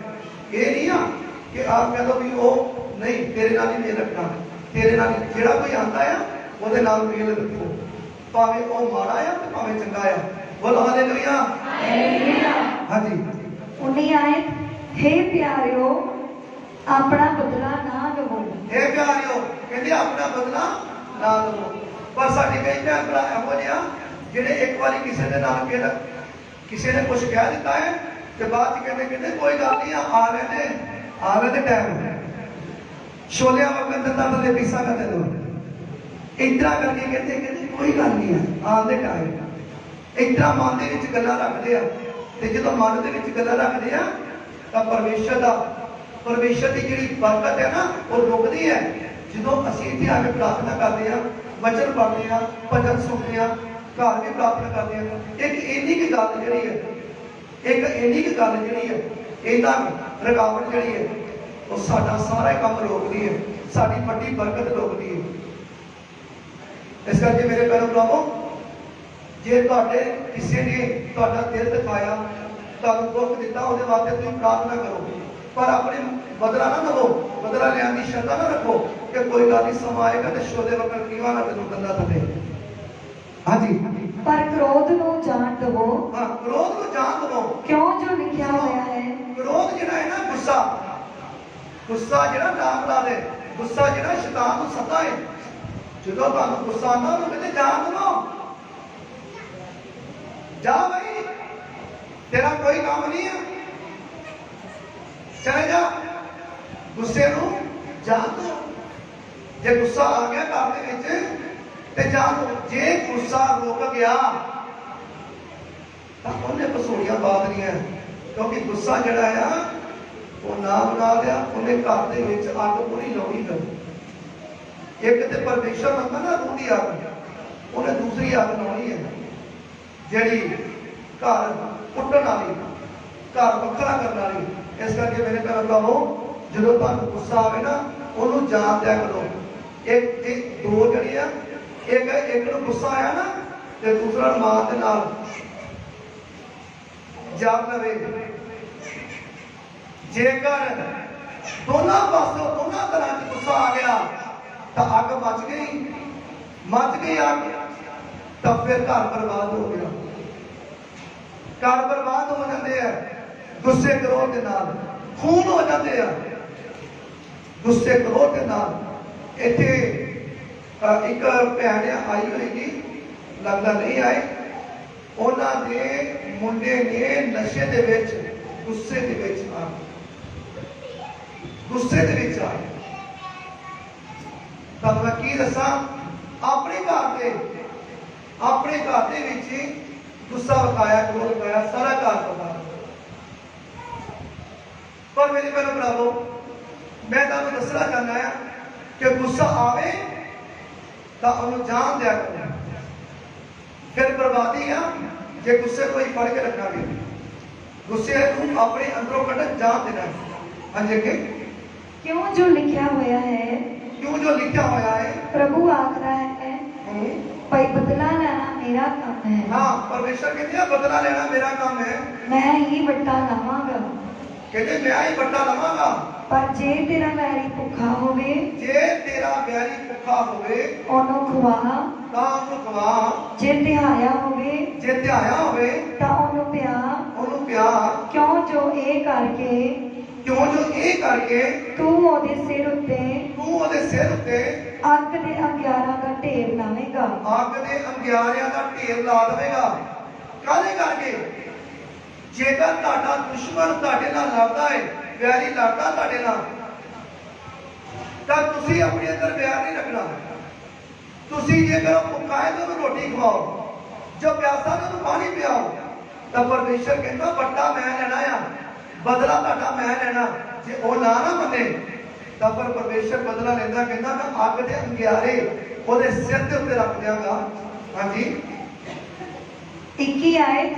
ਇਹ ਨਹੀਂ ਆ ਕਿ ਆਪ ਕਹਿ ਲਓ ਵੀ ਉਹ ਨਹੀਂ, ਤੇਰੇ ਨਾਲ ਹੀ ਮੇਲ ਰੱਖਣਾ, ਤੇਰੇ ਨਾਲ ਜਿਹੜਾ ਕੋਈ ਆਉਂਦਾ ਆ ਉਹਦੇ ਨਾਲ ਮੇਲ ਰੱਖੋ, ਭਾਵੇਂ ਉਹ ਮਾੜਾ ਆ ਤੇ ਭਾਵੇਂ ਚੰਗਾ ਆ। ਬੋਲੋ ਹਾਲੇਲੂਇਆ। ਹਾਂਜੀ, 19 ਆਏ, ਹੇ ਪਿਆਰਿਓ ਆਪਣਾ ਬਦਲਾ ਨਾ ਲਵੋ। ਇਹ ਪਿਆਰਿਓ ਕਹਿੰਦੇ ਆਪਣਾ ਬਦਲਾ ਨਾ ਲਵੋ। ਪਰ ਸਾਡੀ ਕਈ ਭੈਣ ਭਰਾ ਇਹੋ ਜਿਹੇ ਆ ਜਿਹੜੇ ਇੱਕ ਵਾਰੀ ਕਿਸੇ ਦੇ ਨਾਲ ਕਿਸੇ ਨੇ ਕੁਝ ਕਹਿ ਦਿੱਤਾ ਹੈ ਤੇ ਬਾਅਦ ਚ ਕਹਿੰਦੇ ਕੋਈ ਗੱਲ ਨਹੀਂ ਆ ਰਹੇ ਤੇ ਟਾਈਮ ਛੋਲਿਆਂ ਵਗਣ ਦਿੰਦਾ ਥੱਲੇ ਪੀਸਾ ਕਰ ਦੇ ਦੋ ਇਤਰਾ ਕਰਕੇ ਕਹਿੰਦੇ ਕੋਈ ਗੱਲ ਨਹੀਂ ਆਉਣ ਦੇ ਟਾਈਮ ਇਤਰਾ ਮਨ ਦੇ ਵਿੱਚ ਗੱਲਾਂ ਰੱਖਦੇ ਆ ਤੇ ਜਦੋਂ ਮਨ ਦੇ ਵਿੱਚ ਗੱਲਾਂ ਰੱਖਦੇ ਆ ਤਾਂ ਪਰਮੇਸ਼ਰ ਦੀ ਜਿਹੜੀ ਬਰਕਤ ਹੈ ਨਾ ਉਹ ਰੁਕਦੀ ਹੈ ਜਦੋਂ ਅਸੀਂ ਇੱਥੇ ਆ ਕੇ ਪ੍ਰਾਰਥਨਾ ਕਰਦੇ ਆ ਵਚਨ ਪੜ੍ਹਦੇ ਆ ਭਜਨ ਸੁਣਦੇ ਆ ਘਰ ਵੀ ਪ੍ਰਾਰਥਨਾ ਕਰਦੇ ਆ ਇੱਕ ਇੰਨੀ ਕੀ ਗੱਲ ਜਿਹੜੀ ਹੈ ਇਹਦਾ ਰੁਕਾਵਟ ਜਿਹੜੀ ਹੈ ਉਹ ਸਾਡਾ ਸਾਰਾ ਕੰਮ ਰੋਕਦੀ ਹੈ ਸਾਡੀ ਵੱਡੀ ਬਰਕਤ ਰੋਕਦੀ ਹੈ ਇਸ ਕਰਕੇ ਮੇਰੇ ਭੈਣੋ ਭਰਾਵੋ ਜੇ ਤੁਹਾਡੇ ਕਿਸੇ ਨੇ ਤੁਹਾਡਾ ਦਿਲ ਦਿਖਾਇਆ ਤੁਹਾਨੂੰ ਦੁੱਖ ਦਿੱਤਾ ਉਹਦੇ ਵਾਸਤੇ ਤੁਸੀਂ ਪ੍ਰਾਰਥਨਾ ਕਰੋ ਪਰ ਆਪਣੇ ਬਦਲਾ ਨਾ ਲਵੋ ਬਦਲਾ ਲੈਣ ਦੀ ਸ਼ਰਧਾ ਨਾ ਰੱਖੋ ਕਿ ਕੋਈ ਗੱਲ ਨਹੀਂ ਸਮਾਂ ਆਏਗਾ ਤੇ ਸ਼ੋਲੇ ਵਕਰ ਕੀਵਾ ਨਾ ਤੈਨੂੰ ਕੰਦਾ ਥੱਲੇ ਹਾਂਜੀ ਪਰ ਕ੍ਰੋਧ ਨੂੰ ਜਾਣ ਦਵੋ ਹਾਂ ਕ੍ਰੋਧ ਨੂੰ ਜਾਣ ਦਵੋ ਕਿਉਂ ਜੋ ਲਿਖਿਆ ਹੋਇਆ ਹੈ ਕ੍ਰੋਧ ਜਿਹੜਾ ਹੈ ਨਾ ਗੁੱਸਾ ਜਿਹੜਾ ਨਾਮ ਲਾ ਦੇ ਗੁੱਸਾ ਜਿਹੜਾ ਸ਼ੈਤਾਨ ਨੂੰ ਸੱਦਾ ਹੈ ਜਦੋਂ ਤੁਹਾਨੂੰ ਗੁੱਸਾ ਆਉਂਦਾ ਉਹਨੂੰ ਕਹਿੰਦੇ ਜਾਣ ਦਵੋ ਜਾ ਭਾਈ ਤੇਰਾ ਕੋਈ ਕੰਮ ਨਹੀਂ ਹੈ ਚਲੇ ਜਾ ਗੁੱਸੇ ਨੂੰ ਜਾਣ ਦੋ ਜੇ ਗੁੱਸਾ ਆ ਗਿਆ ਘਰ ਦੇ ਵਿੱਚ ਤੇ ਜਾਣ ਦੋ ਜੇ ਗੁੱਸਾ ਰੁਕ ਗਿਆ ਤਾਂ ਉਹਨੇ ਪਸੂੜੀਆਂ ਬਾਦਰੀਆਂ ਕਿਉਂਕਿ ਗੁੱਸਾ ਜਿਹੜਾ ਆ ਉਹ ਨਾ ਬਣਾ ਲਿਆ ਉਹਨੇ ਘਰ ਦੇ ਵਿੱਚ ਅੱਗ ਪੂਰੀ ਲਾਉਣੀ ਕਰ ਇੱਕ ਤੇ ਪਰਮੇਸ਼ਰ ਮੰਗਾ ਨਾ ਰੂਹ ਦੀ ਅੱਗ ਉਹਨੇ ਦੂਸਰੀ ਅੱਗ ਲਾਉਣੀ ਹੈ ਜਿਹੜੀ ਘਰ ਪੁੱਟਣ ਵਾਲੀ ਘਰ ਵੱਖਰਾ ਕਰਨ ਵਾਲੀ ਇਸ ਕਰਕੇ ਮੇਰੇ ਘਰ ਲਾਓ ਜਦੋਂ ਤੁਹਾਨੂੰ ਗੁੱਸਾ ਆਵੇ ਨਾ ਉਹਨੂੰ ਜਾਣ ਦਿਆ ਕਰੋ ਇੱਕ ਦੋ ਜਿਹੜੀ ਆ ਇੱਕ ਨੂੰ ਗੁੱਸਾ ਆਇਆ ਨਾ ਤੇ ਦੂਸਰਾ ਮਾਂ ਦੇ ਨਾਲ ਜਾਣ ਲਵੇ ਜੇਕਰ ਦੋਨਾਂ ਪਾਸੋਂ ਦੋਨਾਂ ਤਰ੍ਹਾਂ ਚ ਗੁੱਸਾ ਆ ਗਿਆ ਤਾਂ ਅੱਗ ਮੱਚ ਗਈ ਅੱਗ ਤਾਂ ਫਿਰ ਘਰ ਬਰਬਾਦ ਹੋ ਗਿਆ ਘਰ ਬਰਬਾਦ ਹੋ ਜਾਂਦੇ ਆ ਗੁੱਸੇ ਕਰੋਧ ਦੇ ਨਾਲ ਖੂਨ ਹੋ ਜਾਂਦੇ ਆ ਗੁੱਸੇ ਕਰੋਧ ਦੇ ਨਾਲ ਇੱਥੇ ਇੱਕ ਭੈਣ ਆਈ ਹੋਏਗੀ ਲੱਗਦਾ ਨਹੀਂ ਆਏ ਉਹਨਾਂ ਦੇ ਮੁੰਡੇ ਨੇ ਨਸ਼ੇ ਦੇ ਵਿੱਚ ਗੁੱਸੇ ਦੇ ਵਿੱਚ ਆ ਤਾਂ ਮੈਂ ਕੀ ਦੱਸਾਂ ਆਪਣੇ ਘਰ ਦੇ ਵਿੱਚ ਗੁੱਸਾ ਵਿਖਾਇਆ ਕਰੋਧ ਵਿਖਾਇਆ ਸਾਰਾ ਘਰ ਬਰਬਾਦ ਪਰ ਮੇਰੇ ਭਰਾਵੋ ਮੈਂ ਤੁਹਾਨੂੰ ਦੱਸਣਾ ਚਾਹੁੰਦਾ ਹਾਂ ਕਿ ਗੁੱਸਾ ਆਵੇ ਤਾਂ ਉਹਨੂੰ ਜਾਣ ਦਿਆ ਕਰੋ ਫਿਰ ਬਰਬਾਦੀ ਆ ਜੇ ਗੁੱਸੇ ਕੋਈ ਫੜ ਕੇ ਰੱਖਾਂਗੇ ਗੁੱਸੇ ਨੂੰ ਆਪਣੇ ਅੰਦਰੋਂ ਕੱਢ ਜਾਣ ਦੇਣਾ ਹਾਂਜੀ ਕਿ ਕਿਉਂ ਜੋ ਲਿਖਿਆ ਹੋਇਆ ਹੈ ਪ੍ਰਭੂ ਆਖਦਾ ਹੈ ਭਾਈ ਬਦਲਾ ਲੈਣਾ ਮੇਰਾ ਕੰਮ ਹੈ ਹਾਂ ਪਰਮੇਸ਼ਰ ਕਹਿੰਦੇ ਆ ਬਦਲਾ ਲੈਣਾ ਮੇਰਾ ਕੰਮ ਹੈ ਮੈਂ ਹੀ ਵੱਟਾ ਲਵਾਂਗਾ ਕਹਿੰਦੇ ਮੈਂ ਹੀ ਵੱਟਾ ਲਵਾਂਗਾ ਪਰ ਜੇ ਤੇਰਾ ਵੈਰੀ ਭੁੱਖਾ ਹੋਵੇ ਉਹਨੂੰ ਖਵਾ ਜੇ ਧਿਆਇਆ ਹੋਵੇ ਤਾਂ ਉਹਨੂੰ ਪਿਆ ਕਿਉਂ ਜੋ ਇਹ ਕਰਕੇ ਤੂੰ ਉਹਦੇ ਸਿਰ ਉੱਤੇ ਅੱਗ ਦੇ ਅੰਗਿਆਰਾਂ ਦਾ ਢੇਰ ਲਾਵੇਂਗਾ ਕਾਹਦੇ ਕਰਕੇ ਜੇਕਰ ਤੁਹਾਡਾ ਦੁਸ਼ਮਣ ਤੁਹਾਡੇ ਨਾਲ ਲੜਦਾ ਹੈ ਵੈਰੀ ਲੜਦਾ ਤੁਹਾਡੇ ਨਾਲ ਤਾਂ ਤੁਸੀਂ ਆਪਣੇ ਅੰਦਰ ਪਿਆਰ ਨਹੀਂ ਰੱਖਣਾ ਤੁਸੀਂ ਜੇਕਰ ਭੁੱਖਾ ਹੈ ਤਾਂ ਉਹਨੂੰ ਰੋਟੀ ਖਵਾਓ ਜੋ ਪਿਆਸਾ ਹੈ ਉਹਨੂੰ ਪਾਣੀ ਪਿਆਓ ਤਾਂ ਪਰਮੇਸ਼ਰ ਕਹਿੰਦਾ ਵੱਡਾ ਮੈਂ ਲੈਣਾ ਆ ਬਦਲਾ ਤੁਹਾਡਾ ਮੈਂ ਲੈਣਾ ਜੇ ਉਹ ਨਾ ਮੰਨੇ ਤਾਂ ਪਰ ਪਰਮੇਸ਼ਰ ਬਦਲਾ ਲੈਂਦਾ ਕਹਿੰਦਾ ਮੈਂ ਅੱਗ ਦੇ ਅੰਗਿਆਰੇ ਉਹਦੇ ਸਿਰ ਦੇ ਉੱਤੇ ਰੱਖ ਦਿਆਂਗਾ ਹਾਂਜੀ 21 ਆਇਤ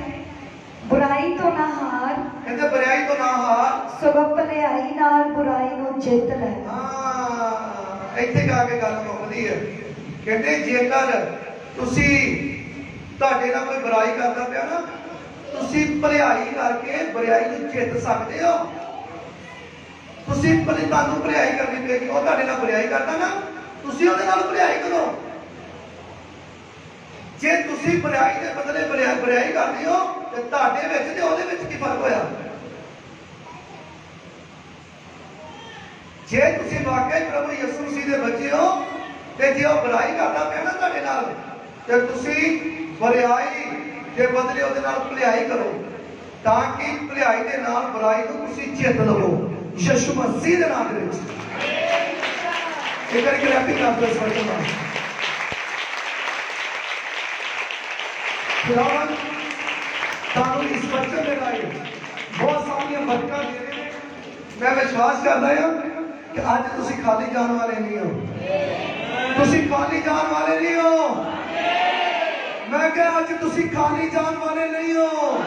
बुराई तो ना हार कहते बुराई तो ना हार सगों भलाई नाल बुराई नूं जित लै ਇੱਥੇ ਜਾ ਕੇ ਗੱਲ ਮੁੱਕਦੀ ਹੈ ਕਹਿੰਦੇ ਜੇਕਰ ਤੁਸੀਂ ਤੁਹਾਡੇ ਨਾਲ ਕੋਈ ਬੁਰਾਈ ਕਰਦਾ ਪਿਆ ਨਾ ਤੁਸੀਂ ਭਲਾਈ ਕਰਕੇ ਬੁਰਾਈ ਨੂੰ ਜਿੱਤ ਸਕਦੇ ਹੋ ਤੁਸੀਂ ਤੁਹਾਨੂੰ ਭਲਾਈ ਕਰਨੀ ਪਏਗੀ ਉਹ ਤੁਹਾਡੇ ਨਾਲ ਬੁਰਾਈ ਕਰਦਾ ਨਾ ਤੁਸੀਂ ਉਹਦੇ ਨਾਲ ਭਲਾਈ ਕਰੋ ਜੇ ਤੁਸੀਂ ਬੁਰਾਈ ਦੇ ਬਦਲੇ ਬੁਰਾਈ ਕਰਦੇ ਹੋ ਤੇ ਤੁਹਾਡੇ ਵਿੱਚ ਤੇ ਉਹਦੇ ਵਿੱਚ ਕੀ ਫਰਕ ਹੋਇਆ ਜੇ ਤੁਸੀਂ ਵਾਕਈ ਪ੍ਰਭੂ ਯਿਸੂ ਮਸੀਹ ਦੇ ਬੱਚੇ ਹੋ ਤੇ ਜੇ ਉਹ ਬੁਰਾਈ ਕਰਦਾ ਪਿਆ ਨਾ ਤੁਹਾਡੇ ਨਾਲ ਤੇ ਤੁਸੀਂ ਬੁਰਾਈ ਦੇ ਬਦਲੇ ਉਹਦੇ ਨਾਲ ਭਲਾਈ ਕਰੋ, ਤਾਂ ਕਿ ਭਲਾਈ ਦੇ ਨਾਲ ਬੁਰਾਈ ਨੂੰ ਤੁਸੀਂ ਜਿੱਤ ਲਵੋ ਯਿਸੂ ਮਸੀਹ ਦੇ ਨਾਮ ਦੇ ਵਿੱਚ। ਇੱਕ ਵਾਰੀ ਕਲੈਪਿੰਗ ਕਰ ਦਿਓ ਇਸ ਵਚਨ ਨਾਲ। ਖੁਦਾਵੰਦ ਤੁਹਾਨੂੰ ਇਸ ਵਚਨ ਦੇ ਰਾਹੀਂ ਬਹੁਤ ਸਾਰੀਆਂ ਬਰਕਤਾਂ ਦੇ ਰਹੇ ਨੇ। ਮੈਂ ਵਿਸ਼ਵਾਸ ਕਰਦਾ ਹਾਂ ਕਿ ਅੱਜ ਤੁਸੀਂ ਖਾਲੀ ਜਾਣ ਵਾਲੇ ਨਹੀਂ ਹੋ। ਤੁਸੀਂ ਖਾਲੀ ਜਾਣ ਵਾਲੇ ਨਹੀਂ ਹੋ। ਮੈਂ ਕਿਹਾ ਅੱਜ ਤੁਸੀਂ ਖਾਲੀ ਜਾਣ ਵਾਲੇ ਨਹੀਂ ਹੋ।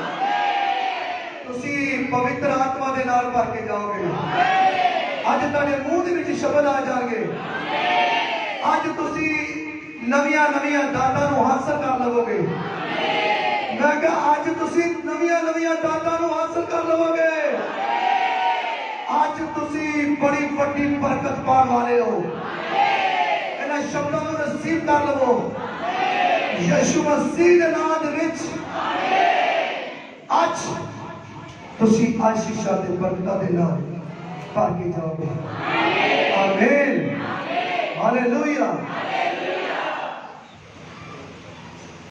ਤੁਸੀਂ ਪਵਿੱਤਰ ਆਤਮਾ ਦੇ ਨਾਲ ਭਰ ਕੇ ਜਾਓਗੇ। ਅੱਜ ਤੁਹਾਡੇ ਮੂੰਹ ਦੇ ਵਿੱਚ ਸ਼ਬਦ ਆ ਜਾਣਗੇ। ਅੱਜ ਤੁਸੀਂ ਨਵੀਆਂ ਨਵੀਆਂ ਦਾਤਾਂ ਨੂੰ ਹਾਸਲ ਕਰ ਲਵੋਗੇ। ਮੈਂ ਕਿਹਾ ਅੱਜ ਤੁਸੀਂ ਨਵੀਆਂ ਨਵੀਆਂ ਦਾਤਾਂ ਨੂੰ ਹਾਸਲ ਕਰ ਲਵੋਗੇ। ਅੱਜ ਤੁਸੀਂ ਬੜੀ ਵੱਡੀ ਬਰਕਤ ਪਾਉਣ ਵਾਲੇ ਹੋ। ਇਹਨਾਂ ਸ਼ਬਦਾਂ ਨੂੰ ਰਸੀਵ ਕਰ ਲਵੋ ਯਿਸੂ ਮਸੀਹ ਦੇ ਨਾਮ ਦੇ ਵਿੱਚ। ਅੱਜ ਤੁਸੀਂ ਆਸ਼ੀਸ਼ਾਂ ਤੇ ਬਰਕਤਾਂ ਦੇ ਨਾਲ ਭਰ ਕੇ ਜਾਓਗੇ। ਆਮੀਨ, ਹਾਲੇਲੂਇਆ।